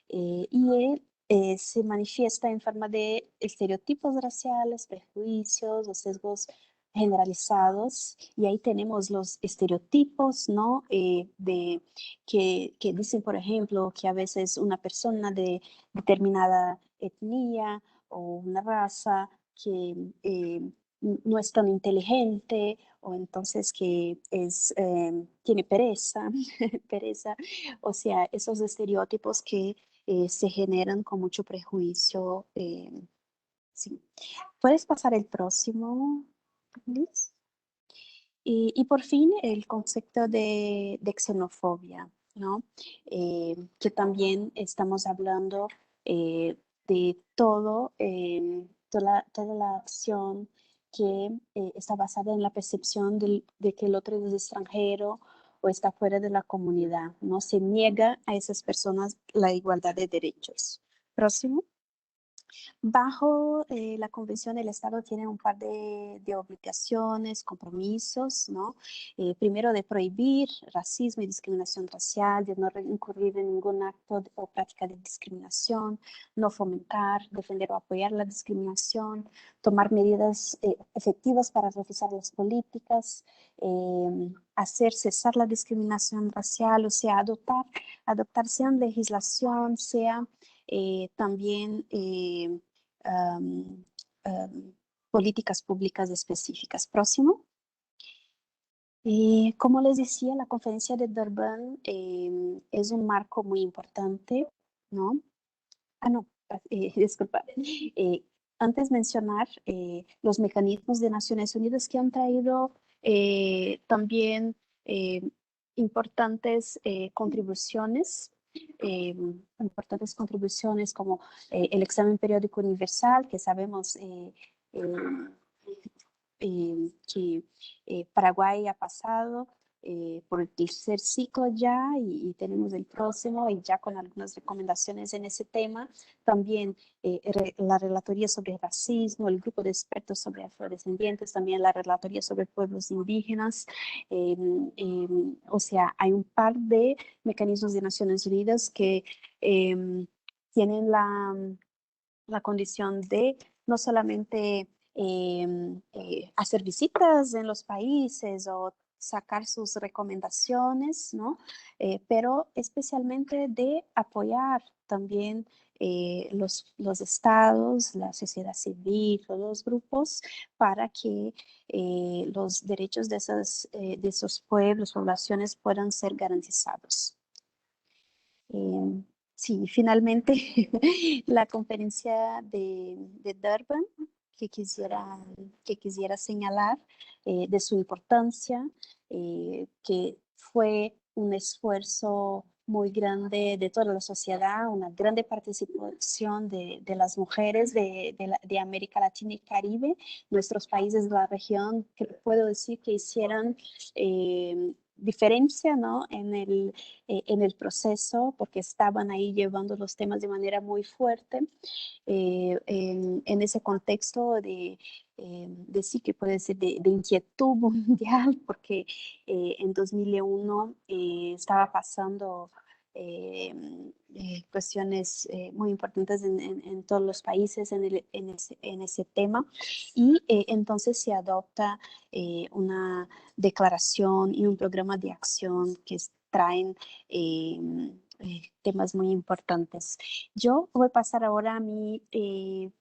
Se manifiesta en forma de estereotipos raciales, prejuicios o sesgos generalizados, y ahí tenemos los estereotipos, ¿no? Que dicen, por ejemplo, que a veces una persona de determinada etnia o una raza que no es tan inteligente o entonces que tiene pereza, pereza, o sea, esos estereotipos que se generan con mucho prejuicio. Sí. ¿Puedes pasar el próximo, Liz? Y por fin el concepto de xenofobia, ¿no? Que también estamos hablando de toda la acción que está basada en la percepción de que el otro es extranjero o está fuera de la comunidad, ¿no? Se niega a esas personas la igualdad de derechos. Próximo. Bajo la convención, el Estado tiene un par de obligaciones, compromisos, ¿no? Primero, de prohibir racismo y discriminación racial, de no incurrir en ningún acto o práctica de discriminación, no fomentar, defender o apoyar la discriminación, tomar medidas efectivas para revisar las políticas, hacer cesar la discriminación racial, o sea, adoptar sea legislación, sea también políticas públicas específicas. Próximo. Como les decía, la conferencia de Durban es un marco muy importante ¿no? No, disculpa. Antes mencionar los mecanismos de Naciones Unidas que han traído también importantes contribuciones como el examen periódico universal, que sabemos que Paraguay ha pasado por el tercer ciclo ya y tenemos el próximo y ya con algunas recomendaciones en ese tema. También la relatoría sobre racismo, el grupo de expertos sobre afrodescendientes, también la relatoría sobre pueblos indígenas. O sea, hay un par de mecanismos de Naciones Unidas que tienen la condición de no solamente hacer visitas en los países o sacar sus recomendaciones, ¿no? Pero especialmente de apoyar también los estados, la sociedad civil, todos los grupos, para que los derechos de esos pueblos, poblaciones puedan ser garantizados. Sí, finalmente la conferencia de Durban que quisiera señalar de su importancia, que fue un esfuerzo muy grande de toda la sociedad, una grande participación de las mujeres de América Latina y Caribe, nuestros países de la región, que puedo decir que hicieron diferencia, ¿no? en el proceso, porque estaban ahí llevando los temas de manera muy fuerte en ese contexto de sí que puede ser de inquietud mundial, porque en 2001 estaba pasando cuestiones muy importantes en todos los países en ese tema, y entonces se adopta una declaración y un programa de acción que traen temas muy importantes. Yo voy a pasar ahora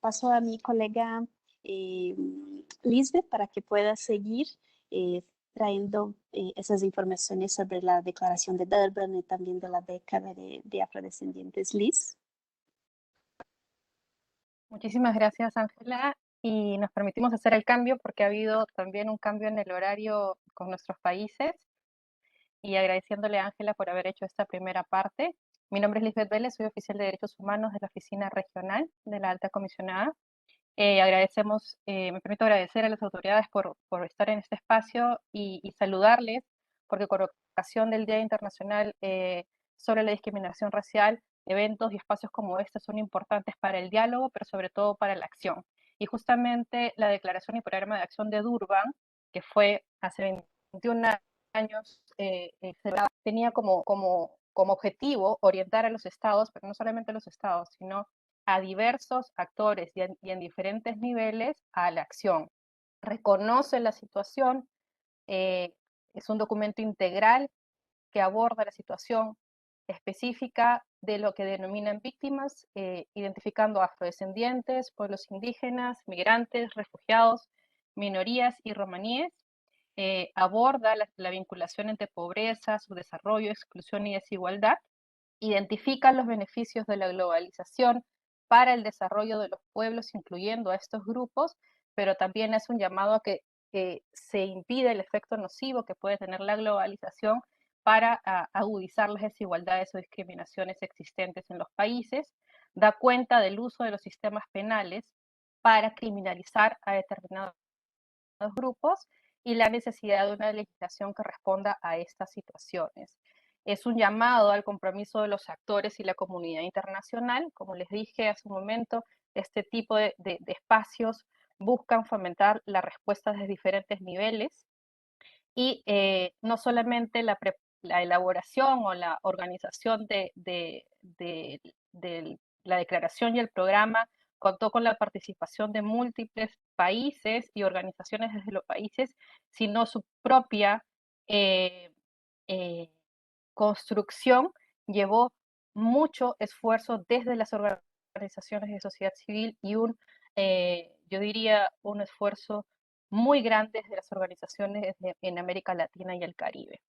paso a mi colega Lisbeth para que pueda seguir trayendo esas informaciones sobre la declaración de Durban y también de la década de afrodescendientes. Liz. Muchísimas gracias, Ángela. Y nos permitimos hacer el cambio porque ha habido también un cambio en el horario con nuestros países. Y agradeciéndole a Ángela por haber hecho esta primera parte. Mi nombre es Lisbeth Vélez, soy oficial de Derechos Humanos de la Oficina Regional de la Alta Comisionada. Me permito agradecer a las autoridades por estar en este espacio y saludarles, porque con ocasión del Día Internacional sobre la Discriminación Racial, eventos y espacios como este son importantes para el diálogo, pero sobre todo para la acción. Y justamente la Declaración y Programa de Acción de Durban, que fue hace 21 años, tenía como objetivo orientar a los estados, pero no solamente a los estados, sino a diversos actores y en diferentes niveles a la acción. Reconoce la situación, es un documento integral que aborda la situación específica de lo que denominan víctimas, identificando afrodescendientes, pueblos indígenas, migrantes, refugiados, minorías y romaníes. Aborda la vinculación entre pobreza, subdesarrollo, exclusión y desigualdad. Identifica los beneficios de la globalización para el desarrollo de los pueblos, incluyendo a estos grupos, pero también es un llamado a que se impida el efecto nocivo que puede tener la globalización para agudizar las desigualdades o discriminaciones existentes en los países. Da cuenta del uso de los sistemas penales para criminalizar a determinados grupos y la necesidad de una legislación que responda a estas situaciones. Es un llamado al compromiso de los actores y la comunidad internacional. Como les dije hace un momento, este tipo de espacios buscan fomentar la respuesta desde diferentes niveles y no solamente la elaboración o la organización de la declaración y el programa contó con la participación de múltiples países y organizaciones desde los países, sino su propia construcción llevó mucho esfuerzo desde las organizaciones de sociedad civil y yo diría, un esfuerzo muy grande de las organizaciones en América Latina y el Caribe.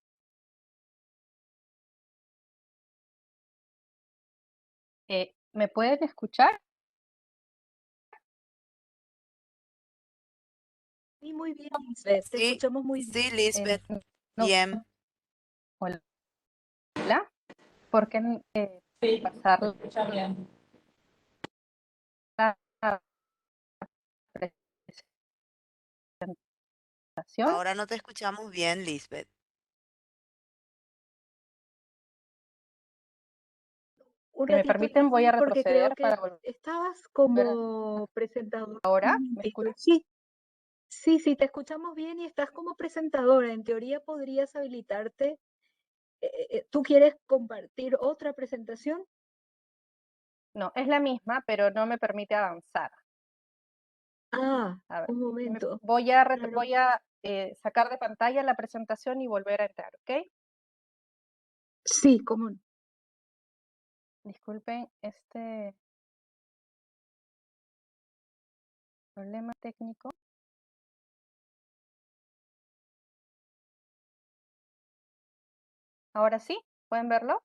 ¿Me pueden escuchar? Sí, muy bien, Lisbeth, te Sí, escuchamos muy sí, bien. Lisbeth, No, bien. hola. ¿Por qué pasar la presentación? Ahora no te escuchamos bien, Lisbeth. Un Si me ratito, permiten, voy a Lisbeth, porque creo retroceder que para volver. estabas como presentadora. ¿Ahora? Un ¿Me momentito. escuchan? Sí, te escuchamos bien y estás como presentadora. En teoría podrías habilitarte. ¿Tú quieres compartir otra presentación? No, es la misma, pero no me permite avanzar. Ah, A ver, un momento. voy a Claro. sacar de pantalla la presentación y volver a entrar, ¿ok? Sí, cómo no. Disculpen este problema técnico. ¿Ahora sí? ¿Pueden verlo?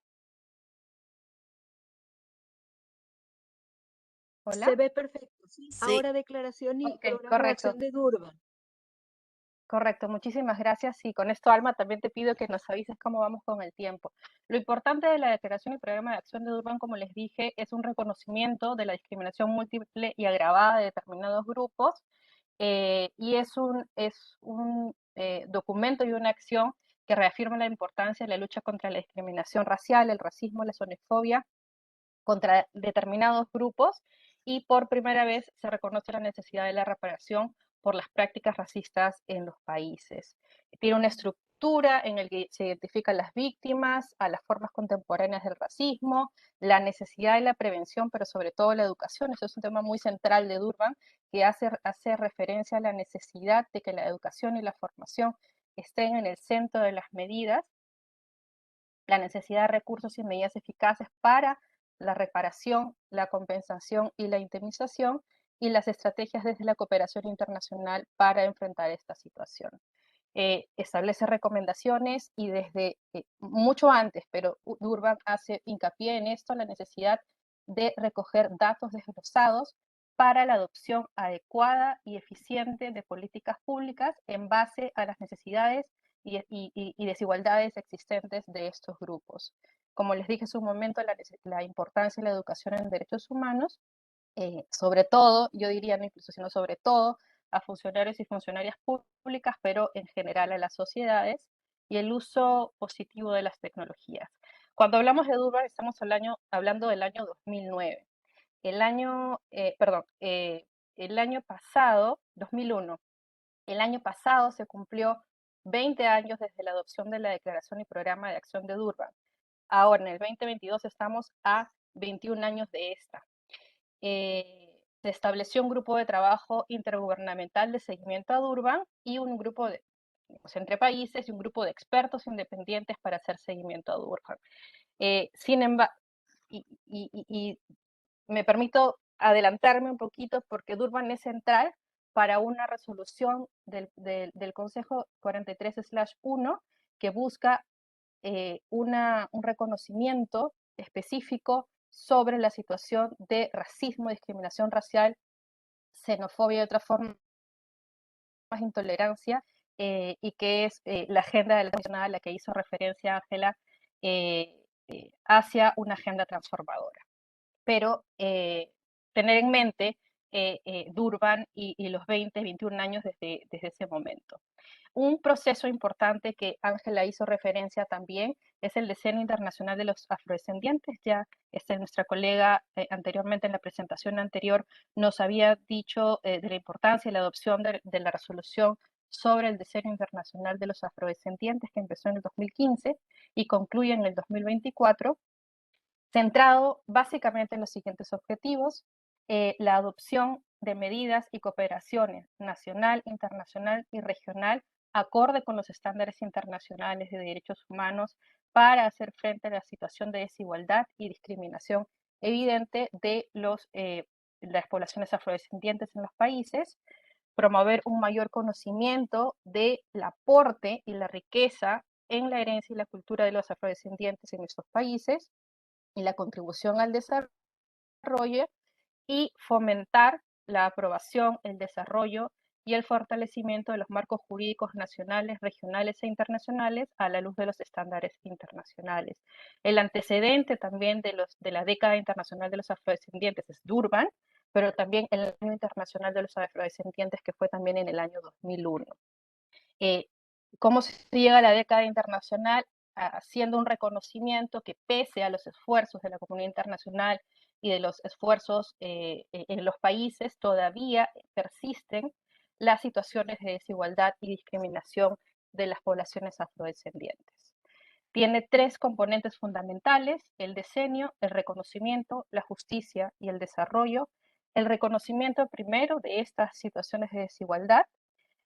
¿Hola? Se ve perfecto, sí. Sí, Ahora declaración y Ok, programa de correcto. acción de Durban. Correcto, muchísimas gracias. Y con esto, Alma, también te pido que nos avises cómo vamos con el tiempo. Lo importante de la Declaración y Programa de Acción de Durban, como les dije, es un reconocimiento de la discriminación múltiple y agravada de determinados grupos, y es un documento y una acción que reafirma la importancia de la lucha contra la discriminación racial, el racismo, la xenofobia contra determinados grupos, y por primera vez se reconoce la necesidad de la reparación por las prácticas racistas en los países. Tiene una estructura en la que se identifican las víctimas, a las formas contemporáneas del racismo, la necesidad de la prevención, pero sobre todo la educación. Eso es un tema muy central de Durban, que hace referencia a la necesidad de que la educación y la formación estén en el centro de las medidas, la necesidad de recursos y medidas eficaces para la reparación, la compensación y la indemnización, y las estrategias desde la cooperación internacional para enfrentar esta situación. Establece recomendaciones y desde mucho antes, pero Durban hace hincapié en esto, la necesidad de recoger datos desglosados para la adopción adecuada y eficiente de políticas públicas en base a las necesidades y desigualdades existentes de estos grupos. Como les dije hace un momento, la importancia de la educación en derechos humanos, sobre todo, yo diría no incluso, sino sobre todo, a funcionarios y funcionarias públicas, pero en general a las sociedades, y el uso positivo de las tecnologías. Cuando hablamos de Durban, estamos hablando del año 2009. El año pasado, 2001, el año pasado se cumplió 20 años desde la adopción de la Declaración y Programa de Acción de Durban. Ahora, en el 2022, estamos a 21 años de esta. Se estableció un grupo de trabajo intergubernamental de seguimiento a Durban y un grupo entre países y un grupo de expertos independientes para hacer seguimiento a Durban. Sin embargo, y me permito adelantarme un poquito porque Durban es central para una resolución del Consejo 43/1 que busca un reconocimiento específico sobre la situación de racismo, discriminación racial, xenofobia y otras formas de intolerancia, y que es la agenda de la nacional a la que hizo referencia Ángela, hacia una agenda transformadora. Pero tener en mente Durban y los 20, 21 años desde ese momento. Un proceso importante que Ángela hizo referencia también es el Decenio Internacional de los Afrodescendientes. Ya nuestra colega anteriormente en la presentación anterior nos había dicho de la importancia y la adopción de la resolución sobre el Decenio Internacional de los Afrodescendientes, que empezó en el 2015 y concluye en el 2024, centrado básicamente en los siguientes objetivos: la adopción de medidas y cooperaciones nacional, internacional y regional acorde con los estándares internacionales de derechos humanos para hacer frente a la situación de desigualdad y discriminación evidente de las poblaciones afrodescendientes en los países, promover un mayor conocimiento del aporte y la riqueza en la herencia y la cultura de los afrodescendientes en estos países, y la contribución al desarrollo, desarrollo y fomentar la aprobación, el desarrollo y el fortalecimiento de los marcos jurídicos nacionales, regionales e internacionales a la luz de los estándares internacionales. El antecedente también de la década internacional de los afrodescendientes es Durban, pero también el año internacional de los afrodescendientes, que fue también en el año 2001. ¿Cómo se llega a la década internacional? Haciendo un reconocimiento que pese a los esfuerzos de la comunidad internacional y de los esfuerzos en los países, todavía persisten las situaciones de desigualdad y discriminación de las poblaciones afrodescendientes. Tiene tres componentes fundamentales: el decenio, el reconocimiento, la justicia y el desarrollo. El reconocimiento primero de estas situaciones de desigualdad,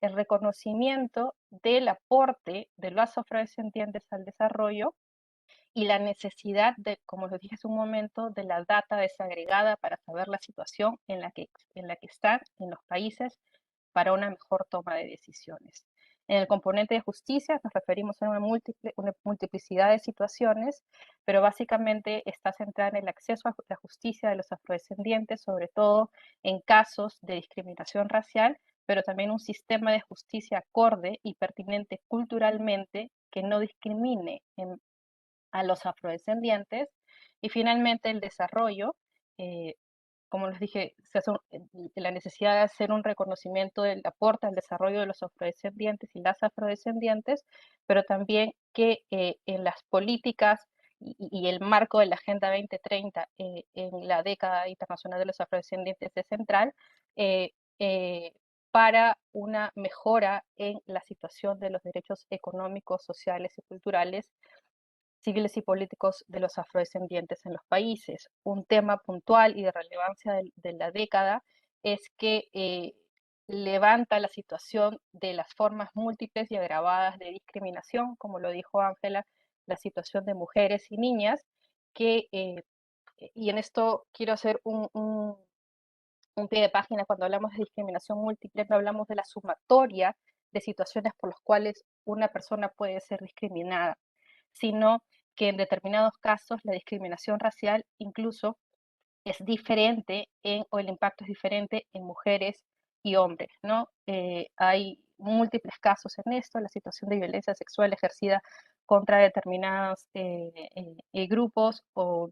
el reconocimiento del aporte de los afrodescendientes al desarrollo y la necesidad de, como les dije hace un momento, de la data desagregada para saber la situación en la que están en los países para una mejor toma de decisiones. En el componente de justicia nos referimos a una multiplicidad de situaciones, pero básicamente está centrada en el acceso a la justicia de los afrodescendientes, sobre todo en casos de discriminación racial, pero también un sistema de justicia acorde y pertinente culturalmente que no discrimine a los afrodescendientes. Y finalmente el desarrollo, como les dije, la necesidad de hacer un reconocimiento del aporte al desarrollo de los afrodescendientes y las afrodescendientes, pero también que en las políticas y el marco de la Agenda 2030 en la década internacional de los afrodescendientes es central para una mejora en la situación de los derechos económicos, sociales y culturales, civiles y políticos de los afrodescendientes en los países. Un tema puntual y de relevancia de la década es que levanta la situación de las formas múltiples y agravadas de discriminación, como lo dijo Ángela, la situación de mujeres y niñas, y en esto quiero hacer un pie de página. Cuando hablamos de discriminación múltiple, no hablamos de la sumatoria de situaciones por las cuales una persona puede ser discriminada, sino que en determinados casos la discriminación racial incluso es diferente o el impacto es diferente en mujeres y hombres, ¿no? Hay múltiples casos en esto: la situación de violencia sexual ejercida contra determinados grupos o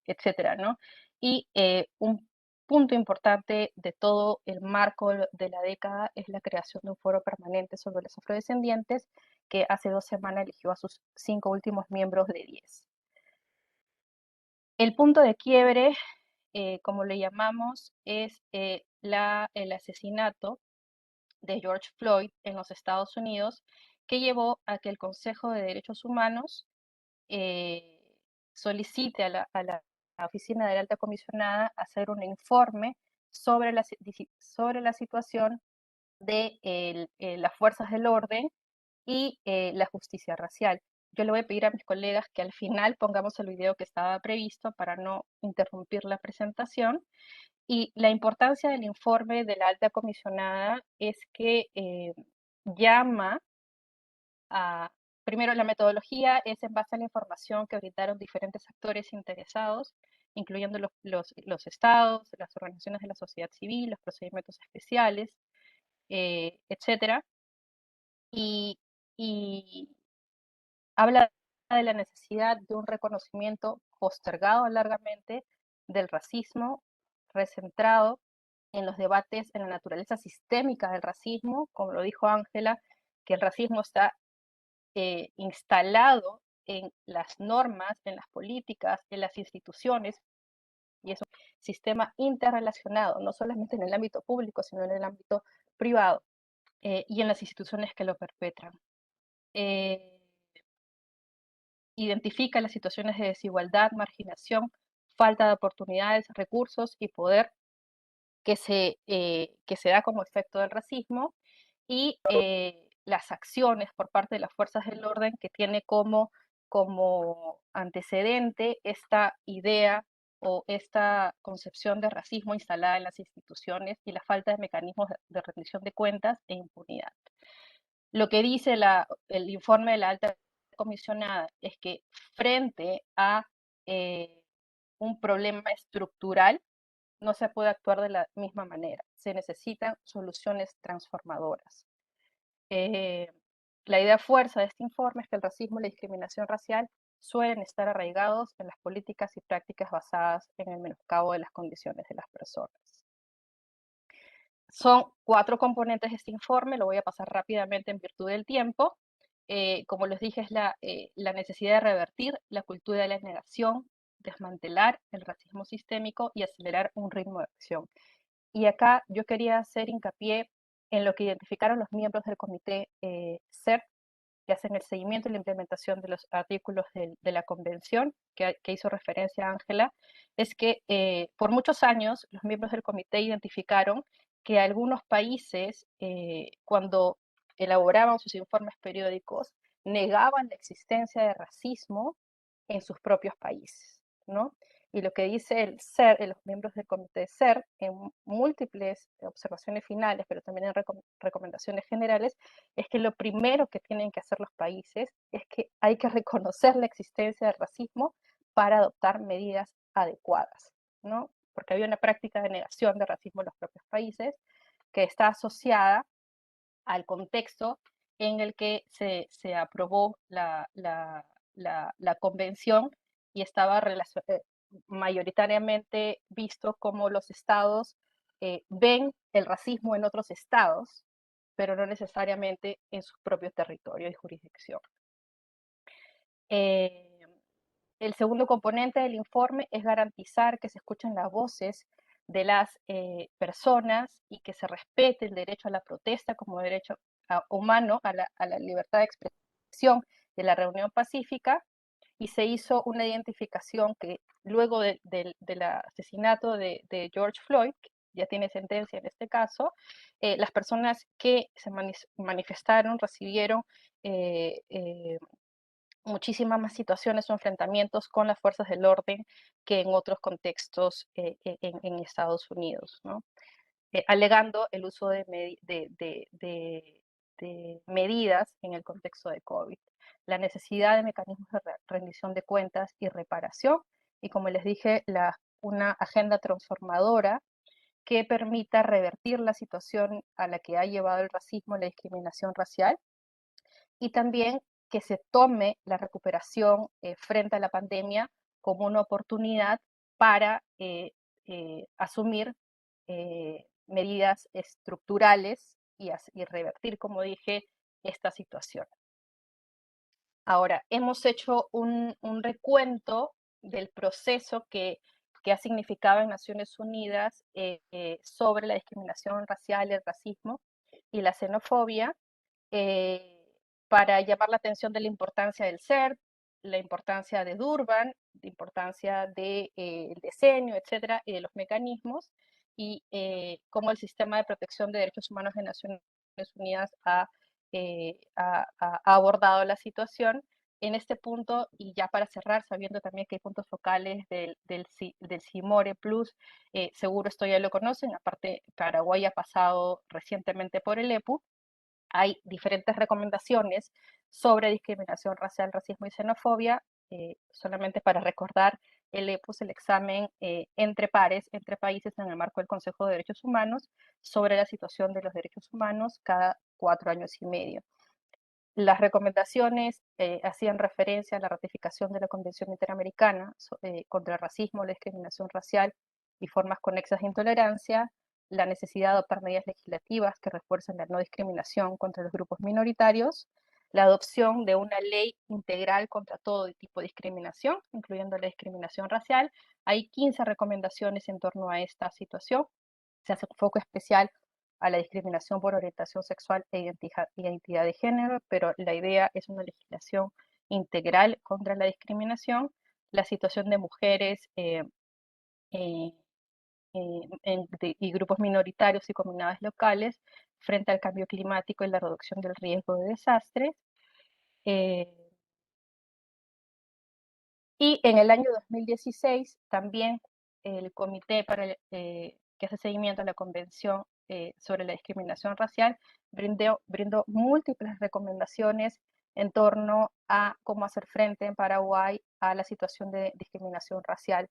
etcétera, ¿no? Y un punto importante de todo el marco de la década es la creación de un foro permanente sobre los afrodescendientes, que hace 2 semanas eligió a sus 5 últimos miembros de 10. El punto de quiebre, como le llamamos, es el asesinato de George Floyd en los Estados Unidos, que llevó a que el Consejo de Derechos Humanos solicite a la Oficina de la Alta Comisionada hacer un informe sobre la situación de las fuerzas del orden y la justicia racial. Yo le voy a pedir a mis colegas que al final pongamos el video que estaba previsto para no interrumpir la presentación. Y la importancia del informe de la Alta Comisionada es que llama a... Primero, la metodología es en base a la información que brindaron diferentes actores interesados, incluyendo los estados, las organizaciones de la sociedad civil, los procedimientos especiales, etcétera. Y habla de la necesidad de un reconocimiento postergado largamente del racismo, recentrado en los debates en la naturaleza sistémica del racismo, como lo dijo Ángela, que el racismo está instalado en las normas, en las políticas, en las instituciones, y es un sistema interrelacionado, no solamente en el ámbito público, sino en el ámbito privado y en las instituciones que lo perpetran. Identifica las situaciones de desigualdad, marginación, falta de oportunidades, recursos y poder que se da como efecto del racismo, y las acciones por parte de las fuerzas del orden, que tiene como antecedente esta idea o esta concepción de racismo instalada en las instituciones y la falta de mecanismos de rendición de cuentas e impunidad. Lo que dice el informe de la Alta Comisionada es que frente a un problema estructural, no se puede actuar de la misma manera. Se necesitan soluciones transformadoras. La idea fuerza de este informe es que el racismo y la discriminación racial suelen estar arraigados en las políticas y prácticas basadas en el menoscabo de las condiciones de las personas. Son 4 componentes de este informe, lo voy a pasar rápidamente en virtud del tiempo. Como les dije, es la necesidad de revertir la cultura de la negación, desmantelar el racismo sistémico y acelerar un ritmo de acción. Y acá yo quería hacer hincapié en lo que identificaron los miembros del comité CERT, que hacen el seguimiento y la implementación de los artículos de la convención, que hizo referencia a Ángela, es que por muchos años los miembros del comité identificaron que algunos países, cuando elaboraban sus informes periódicos, negaban la existencia de racismo en sus propios países, ¿no? Y lo que dice el CER, los miembros del comité CER, en múltiples observaciones finales, pero también en recomendaciones generales, es que lo primero que tienen que hacer los países es que hay que reconocer la existencia del racismo para adoptar medidas adecuadas, ¿no? Porque había una práctica de negación de racismo en los propios países que está asociada al contexto en el que se aprobó la convención y estaba mayoritariamente visto como los estados ven el racismo en otros estados, pero no necesariamente en sus propios territorios y jurisdicción. El segundo componente del informe es garantizar que se escuchen las voces de las personas y que se respete el derecho a la protesta como derecho humano, a la libertad de expresión de la reunión pacífica, y se hizo una identificación que luego del asesinato de George Floyd, que ya tiene sentencia en este caso, las personas que se manifestaron recibieron muchísimas más situaciones o enfrentamientos con las fuerzas del orden que en otros contextos en Estados Unidos, ¿no? Alegando el uso de medidas en el contexto de COVID, la necesidad de mecanismos de rendición de cuentas y reparación, y como les dije, una agenda transformadora que permita revertir la situación a la que ha llevado el racismo y la discriminación racial, y también que se tome la recuperación frente a la pandemia como una oportunidad para asumir medidas estructurales y revertir, como dije, esta situación. Ahora, hemos hecho un recuento del proceso que ha significado en Naciones Unidas sobre la discriminación racial, el racismo y la xenofobia, para llamar la atención de la importancia del CERT, la importancia de Durban, la importancia del diseño, etcétera, y de los mecanismos, y cómo el sistema de protección de derechos humanos de Naciones Unidas ha abordado la situación. En este punto, y ya para cerrar, sabiendo también que hay puntos focales del CIMORE Plus, seguro esto ya lo conocen, aparte Paraguay ha pasado recientemente por el EPU, hay diferentes recomendaciones sobre discriminación racial, racismo y xenofobia. Solamente para recordar, el EPU es el examen entre pares, entre países en el marco del Consejo de Derechos Humanos sobre la situación de los derechos humanos cada 4 años y medio. Las recomendaciones hacían referencia a la ratificación de la Convención Interamericana contra el racismo, la discriminación racial y formas conexas de intolerancia, la necesidad de adoptar medidas legislativas que refuercen la no discriminación contra los grupos minoritarios, la adopción de una ley integral contra todo tipo de discriminación, incluyendo la discriminación racial. Hay 15 recomendaciones en torno a esta situación. Se hace un foco especial a la discriminación por orientación sexual e identidad de género, pero la idea es una legislación integral contra la discriminación, la situación de mujeres y grupos minoritarios y comunidades locales frente al cambio climático y la reducción del riesgo de desastres. Y en el año 2016 también el comité que hace seguimiento a la Convención sobre la discriminación racial brindó múltiples recomendaciones en torno a cómo hacer frente en Paraguay a la situación de discriminación racial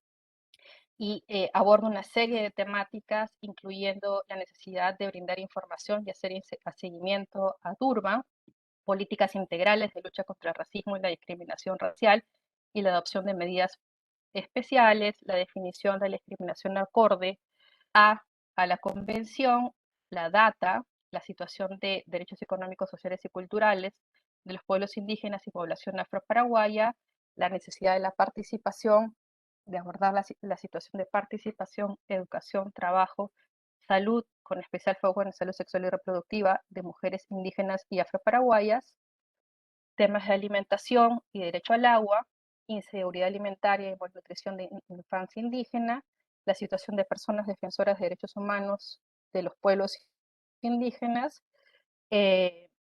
y aborda una serie de temáticas, incluyendo la necesidad de brindar información y hacer seguimiento a Durban, políticas integrales de lucha contra el racismo y la discriminación racial y la adopción de medidas especiales, la definición de la discriminación acorde a la convención, la data, la situación de derechos económicos, sociales y culturales de los pueblos indígenas y población afroparaguaya, la necesidad de la participación, de abordar la situación de participación, educación, trabajo, salud, con especial foco en la salud sexual y reproductiva de mujeres indígenas y afroparaguayas, temas de alimentación y derecho al agua, inseguridad alimentaria y malnutrición de infancia indígena, la situación de personas defensoras de derechos humanos de los pueblos indígenas,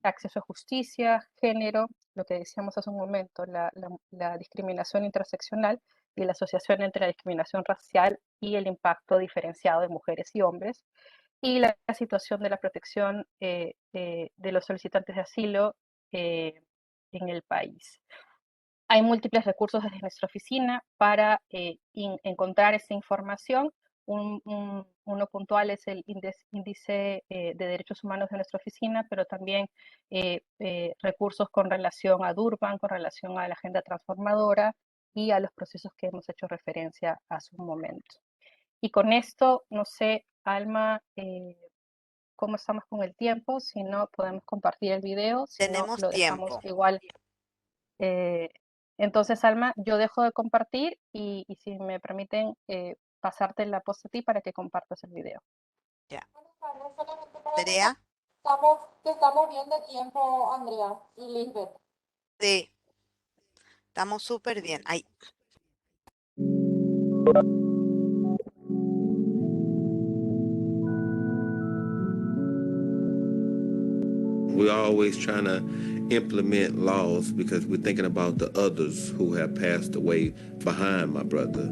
acceso a justicia, género, lo que decíamos hace un momento, la discriminación interseccional y la asociación entre la discriminación racial y el impacto diferenciado de mujeres y hombres, y la situación de la protección de los solicitantes de asilo en el país. Hay múltiples recursos desde nuestra oficina para encontrar esa información. Uno puntual es el índice de derechos humanos de nuestra oficina, pero también recursos con relación a Durban, con relación a la agenda transformadora y a los procesos que hemos hecho referencia hace un momento. Y con esto, no sé, Alma, cómo estamos con el tiempo, si no podemos compartir el video, si no Tenemos lo dejamos tiempo. igual. Entonces, Alma, yo dejo de compartir y si me permiten pasarte la post a ti para que compartas el video. Ya. Buenas tardes, solamente para Andrea, que estamos bien de tiempo, Andrea y Lisbeth. sí, estamos súper bien. Ay, We're always trying to implement laws because we're thinking about the others who have passed away behind my brother.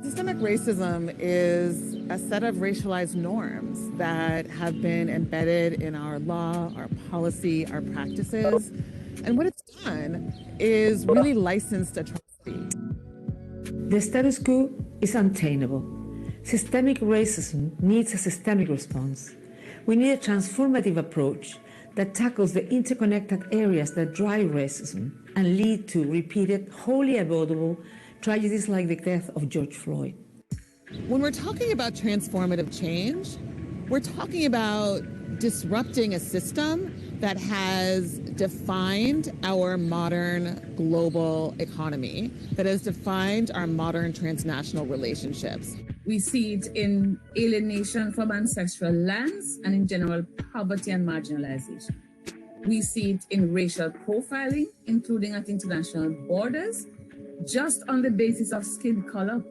Systemic racism is a set of racialized norms that have been embedded in our law, our policy, our practices. And what it's done is really licensed atrocity. The status quo is untenable. Systemic racism needs a systemic response. We need a transformative approach that tackles the interconnected areas that drive racism and lead to repeated, wholly avoidable tragedies like the death of George Floyd. When we're talking about transformative change, we're talking about disrupting a system that has defined our modern global economy, that has defined our modern transnational relationships. We see it in alienation from ancestral lands and in general poverty and marginalization. We see it in racial profiling, including at international borders, just on the basis of skin color.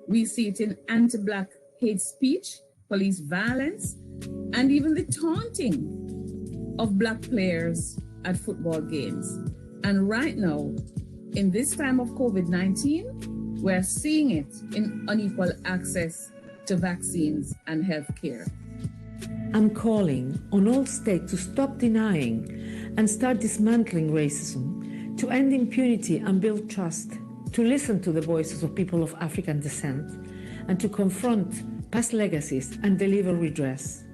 We see it in anti-Black hate speech, police violence, and even the taunting of Black players at football games. And right now, in this time of COVID-19, we're seeing it in unequal access to vaccines and healthcare. I'm calling on all states to stop denying and start dismantling racism, to end impunity and build trust, to listen to the voices of people of African descent, and to confront past legacies and deliver redress.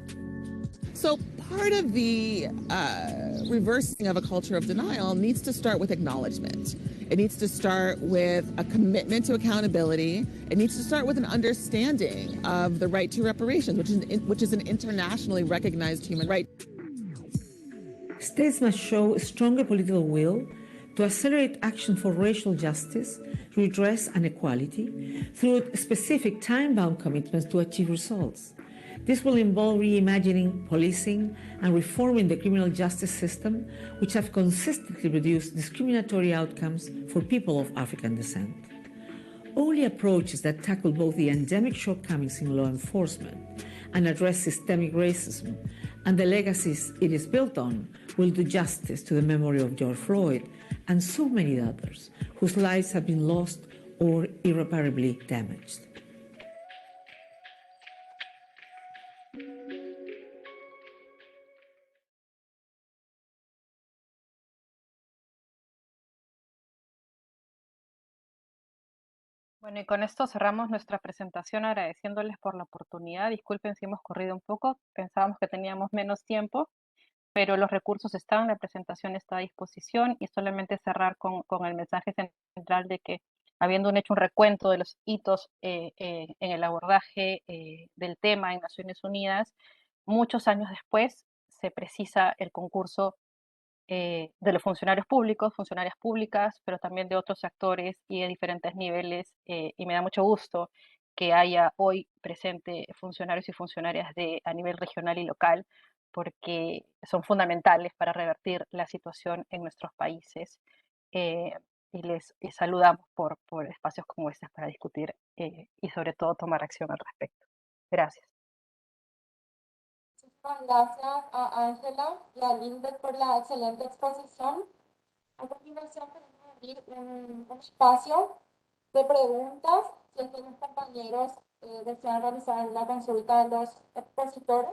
So part of the reversing of a culture of denial needs to start with acknowledgement. It needs to start with a commitment to accountability. It needs to start with an understanding of the right to reparations, which is an internationally recognized human right. States must show a stronger political will to accelerate action for racial justice, redress, and equality through specific time-bound commitments to achieve results. This will involve reimagining policing and reforming the criminal justice system, which have consistently produced discriminatory outcomes for people of African descent. Only approaches that tackle both the endemic shortcomings in law enforcement and address systemic racism and the legacies it is built on will do justice to the memory of George Floyd and so many others whose lives have been lost or irreparably damaged. Bueno, y con esto cerramos nuestra presentación agradeciéndoles por la oportunidad. Disculpen si hemos corrido un poco, pensábamos que teníamos menos tiempo, pero los recursos están, la presentación está a disposición y solamente cerrar con el mensaje central de que habiendo hecho un recuento de los hitos en el abordaje del tema en Naciones Unidas, muchos años después se precisa el concurso de los funcionarios públicos, funcionarias públicas, pero también de otros actores y de diferentes niveles. Y me da mucho gusto que haya hoy presente funcionarios y funcionarias a nivel regional y local, porque son fundamentales para revertir la situación en nuestros países. Eh, y saludamos por espacios como este para discutir y sobre todo tomar acción al respecto. Gracias. Muchísimas gracias a Ángela y a Lindbergh por la excelente exposición. A continuación, queremos abrir un espacio de preguntas. Si es que los compañeros desean realizar la consulta de los expositores.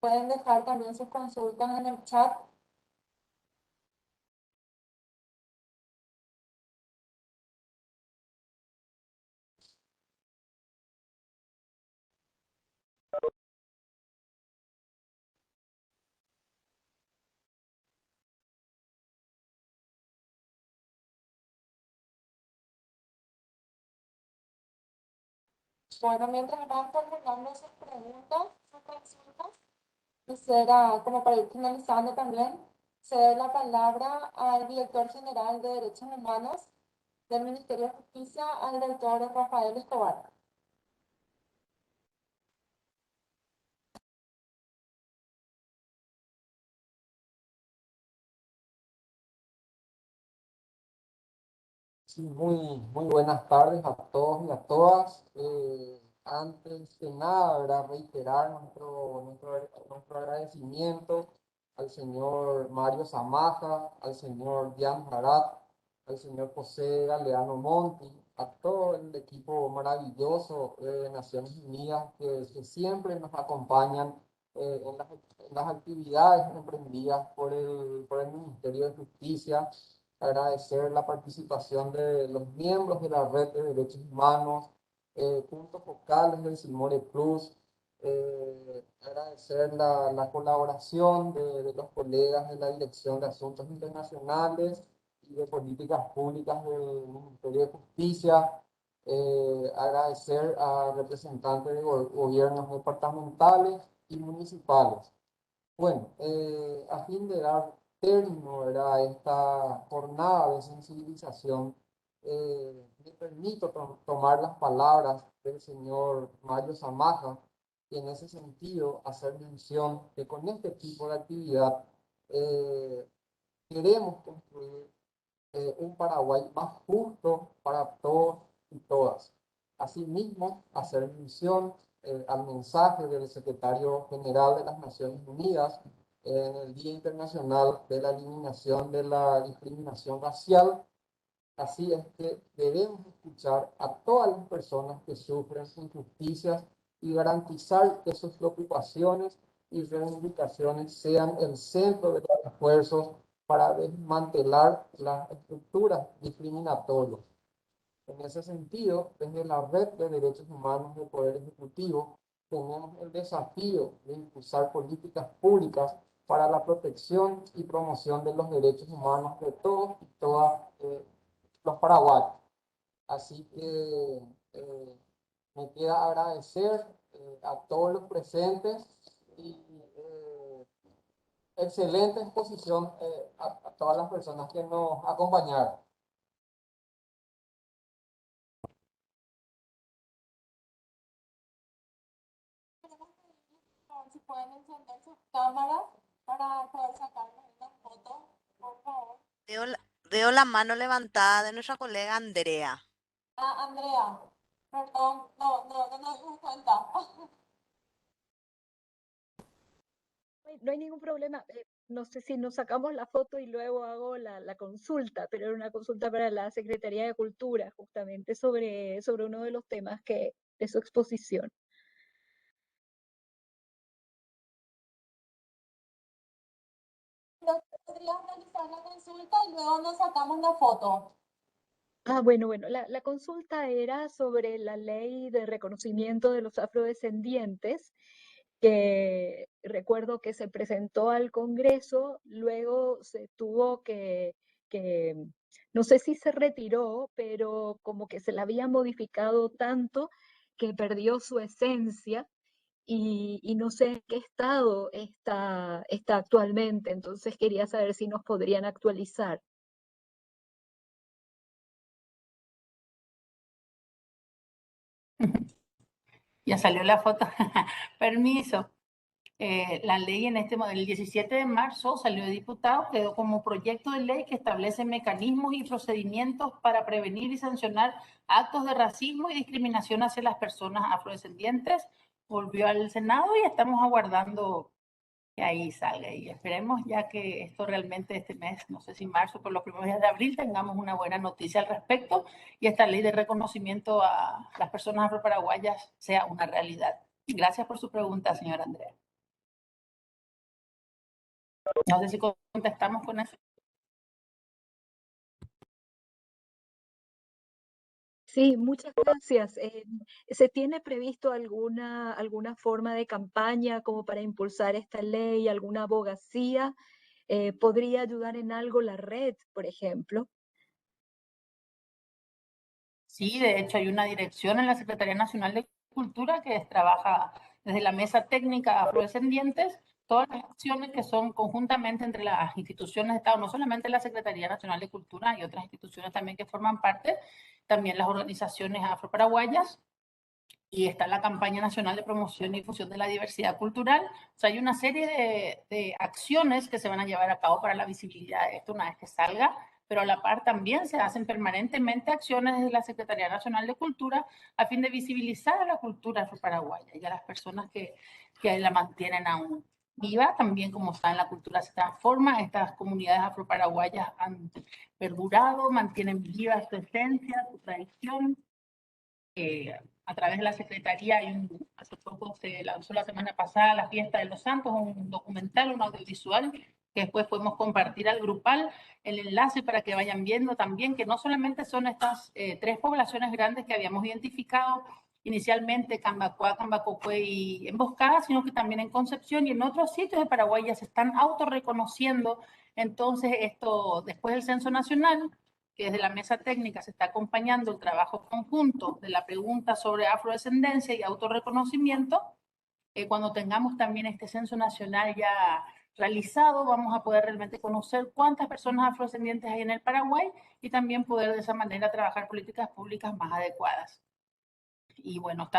Pueden dejar también sus consultas en el chat. Bueno, mientras van formulando sus preguntas, sus consultas, quisiera, como para ir finalizando también, ceder la palabra al director general de Derechos Humanos del Ministerio de Justicia, al doctor Rafael Escobar. Sí, muy buenas tardes a todos y a todas. Antes de nada, ¿verdad? Reiterar nuestro agradecimiento al señor Mario Zamaja, al señor Dian Jarat, al señor José Galeano Monti, a todo el equipo maravilloso de Naciones Unidas que siempre nos acompañan en las actividades emprendidas por el Ministerio de Justicia. Agradecer la participación de los miembros de la Red de Derechos Humanos, puntos focales del Simore Plus, agradecer la colaboración de los colegas de la Dirección de Asuntos Internacionales y de Políticas Públicas del Ministerio de Justicia, agradecer a representantes de gobiernos departamentales y municipales. Bueno, a fin de dar término, ¿verdad?, a esta jornada de sensibilización, me permito tomar las palabras del señor Mario Zamaja, y en ese sentido hacer mención que con este tipo de actividad queremos construir un Paraguay más justo para todos y todas. Asimismo, hacer mención al mensaje del secretario general de las Naciones Unidas en el Día Internacional de la Eliminación de la Discriminación Racial. Así es que debemos escuchar a todas las personas que sufren injusticias y garantizar que sus preocupaciones y reivindicaciones sean el centro de los esfuerzos para desmantelar las estructuras discriminatorias. En ese sentido, desde la Red de Derechos Humanos del Poder Ejecutivo, tenemos el desafío de impulsar políticas públicas para la protección y promoción de los derechos humanos de todos y todas los paraguayos. Así que me queda agradecer a todos los presentes y excelente exposición a todas las personas que nos acompañaron. Si pueden encender sus cámaras para poder sacarnos una foto, por favor. Veo la mano levantada de nuestra colega Andrea. Ah, Andrea, perdón, no nos dimos cuenta. No hay ningún problema. No sé si nos sacamos la foto y luego hago la consulta, pero era una consulta para la Secretaría de Cultura, justamente sobre uno de los temas de su exposición. podrías realizar la consulta y luego nos sacamos la foto. Bueno, la consulta era sobre la ley de reconocimiento de los afrodescendientes, que recuerdo que se presentó al Congreso, luego se tuvo no sé si se retiró, pero como que se la había modificado tanto que perdió su esencia y no sé en qué estado está actualmente, entonces quería saber si nos podrían actualizar. Ya salió la foto. Permiso. La ley en el 17 de marzo salió de diputado, quedó como proyecto de ley que establece mecanismos y procedimientos para prevenir y sancionar actos de racismo y discriminación hacia las personas afrodescendientes. Volvió al Senado y estamos aguardando que ahí salga. Y esperemos ya que esto realmente este mes, no sé si marzo, por los primeros días de abril, tengamos una buena noticia al respecto y esta ley de reconocimiento a las personas afroparaguayas sea una realidad. Gracias por su pregunta, señora Andrea. No sé si contestamos con eso. Sí, muchas gracias. ¿Se tiene previsto alguna forma de campaña como para impulsar esta ley, alguna abogacía? ¿Podría ayudar en algo la red, por ejemplo? Sí, de hecho hay una dirección en la Secretaría Nacional de Cultura que trabaja desde la mesa técnica afrodescendientes, todas las acciones que son conjuntamente entre las instituciones de Estado, no solamente la Secretaría Nacional de Cultura y otras instituciones también que forman parte, también las organizaciones afroparaguayas, y está la campaña nacional de promoción y difusión de la diversidad cultural. O sea, hay una serie de acciones que se van a llevar a cabo para la visibilidad de esto una vez que salga, pero a la par también se hacen permanentemente acciones desde la Secretaría Nacional de Cultura a fin de visibilizar a la cultura afroparaguaya y a las personas que la mantienen aún viva. También, como saben, la cultura se transforma, estas comunidades afroparaguayas han perdurado, mantienen viva su esencia, su tradición. A través de la Secretaría hace poco se lanzó la semana pasada La Fiesta de los Santos, un documental, un audiovisual, que después podemos compartir al grupal el enlace para que vayan viendo también que no solamente son estas tres poblaciones grandes que habíamos identificado inicialmente, Cambacoa, Cambacocué y Emboscada, sino que también en Concepción y en otros sitios de Paraguay ya se están autorreconociendo. Entonces, esto después del Censo Nacional, que desde la mesa técnica se está acompañando el trabajo conjunto de la pregunta sobre afrodescendencia y autorreconocimiento, cuando tengamos también este censo nacional ya realizado, vamos a poder realmente conocer cuántas personas afrodescendientes hay en el Paraguay y también poder de esa manera trabajar políticas públicas más adecuadas. Y bueno,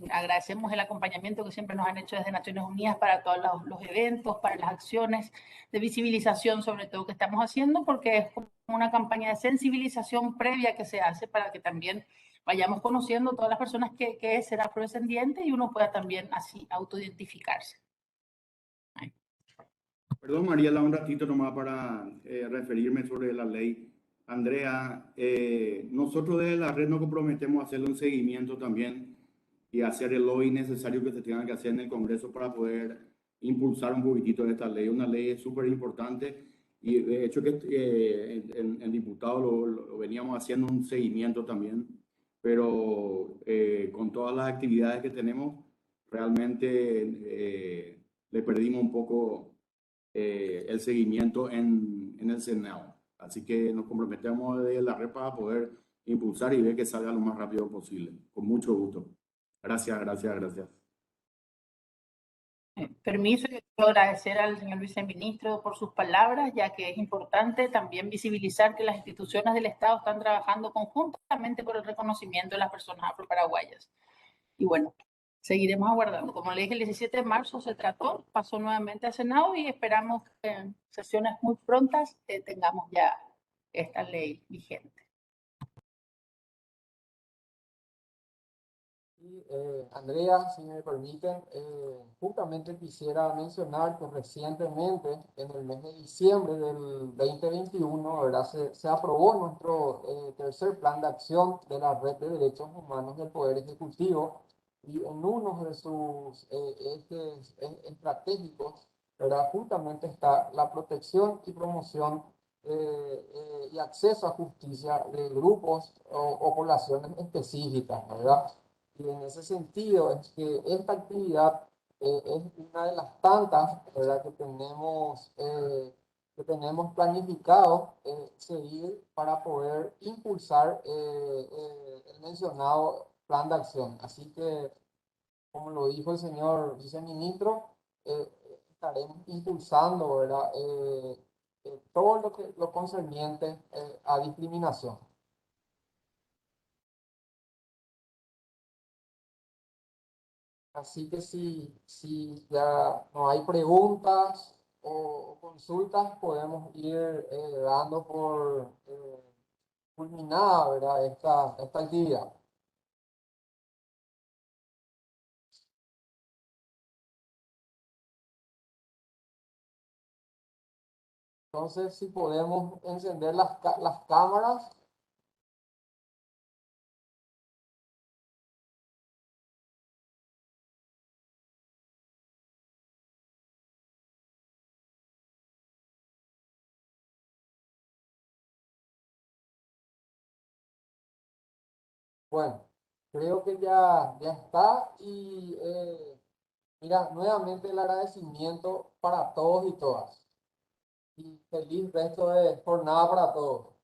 agradecemos el acompañamiento que siempre nos han hecho desde Naciones Unidas para todos los eventos, para las acciones de visibilización, sobre todo que estamos haciendo, porque es como una campaña de sensibilización previa que se hace para que también vayamos conociendo todas las personas que es ser afrodescendiente y uno pueda también así autoidentificarse. Perdón, Mariela, un ratito nomás para referirme sobre la ley. Andrea, nosotros desde la red nos comprometemos a hacerle un seguimiento también y hacer el lobby necesario que se tenga que hacer en el Congreso para poder impulsar un poquitito esta ley. Una ley súper importante y de hecho que en diputado lo veníamos haciendo un seguimiento también, pero con todas las actividades que tenemos, realmente le perdimos un poco el seguimiento en el Senado. Así que nos comprometemos de la red para poder impulsar y ver que salga lo más rápido posible. Con mucho gusto. Gracias, gracias, gracias. Permiso, yo quiero agradecer al señor viceministro por sus palabras, ya que es importante también visibilizar que las instituciones del Estado están trabajando conjuntamente por el reconocimiento de las personas afroparaguayas. Y bueno, seguiremos aguardando. Como le dije, el 17 de marzo se trató, pasó nuevamente al Senado y esperamos que en sesiones muy prontas tengamos ya esta ley vigente. Y, Andrea, si me permiten, justamente quisiera mencionar que recientemente, en el mes de diciembre del 2021, ¿verdad? Se aprobó nuestro tercer plan de acción de la Red de Derechos Humanos del Poder Ejecutivo y en uno de sus ejes estratégicos ¿verdad? Justamente está la protección y promoción y acceso a justicia de grupos o poblaciones específicas, ¿verdad? Y en ese sentido es que esta actividad es una de las tantas, ¿verdad? Que tenemos planificado seguir para poder impulsar el mencionado plan de acción. Así que, como lo dijo el señor viceministro, estaremos impulsando, ¿verdad? Todo lo concerniente a discriminación. Así que si ya no hay preguntas o consultas, podemos ir dando por culminada, ¿verdad? Esta actividad. Entonces, si podemos encender las cámaras. Bueno, creo que ya está y mira, nuevamente el agradecimiento para todos y todas. Y feliz resto de jornada para todos.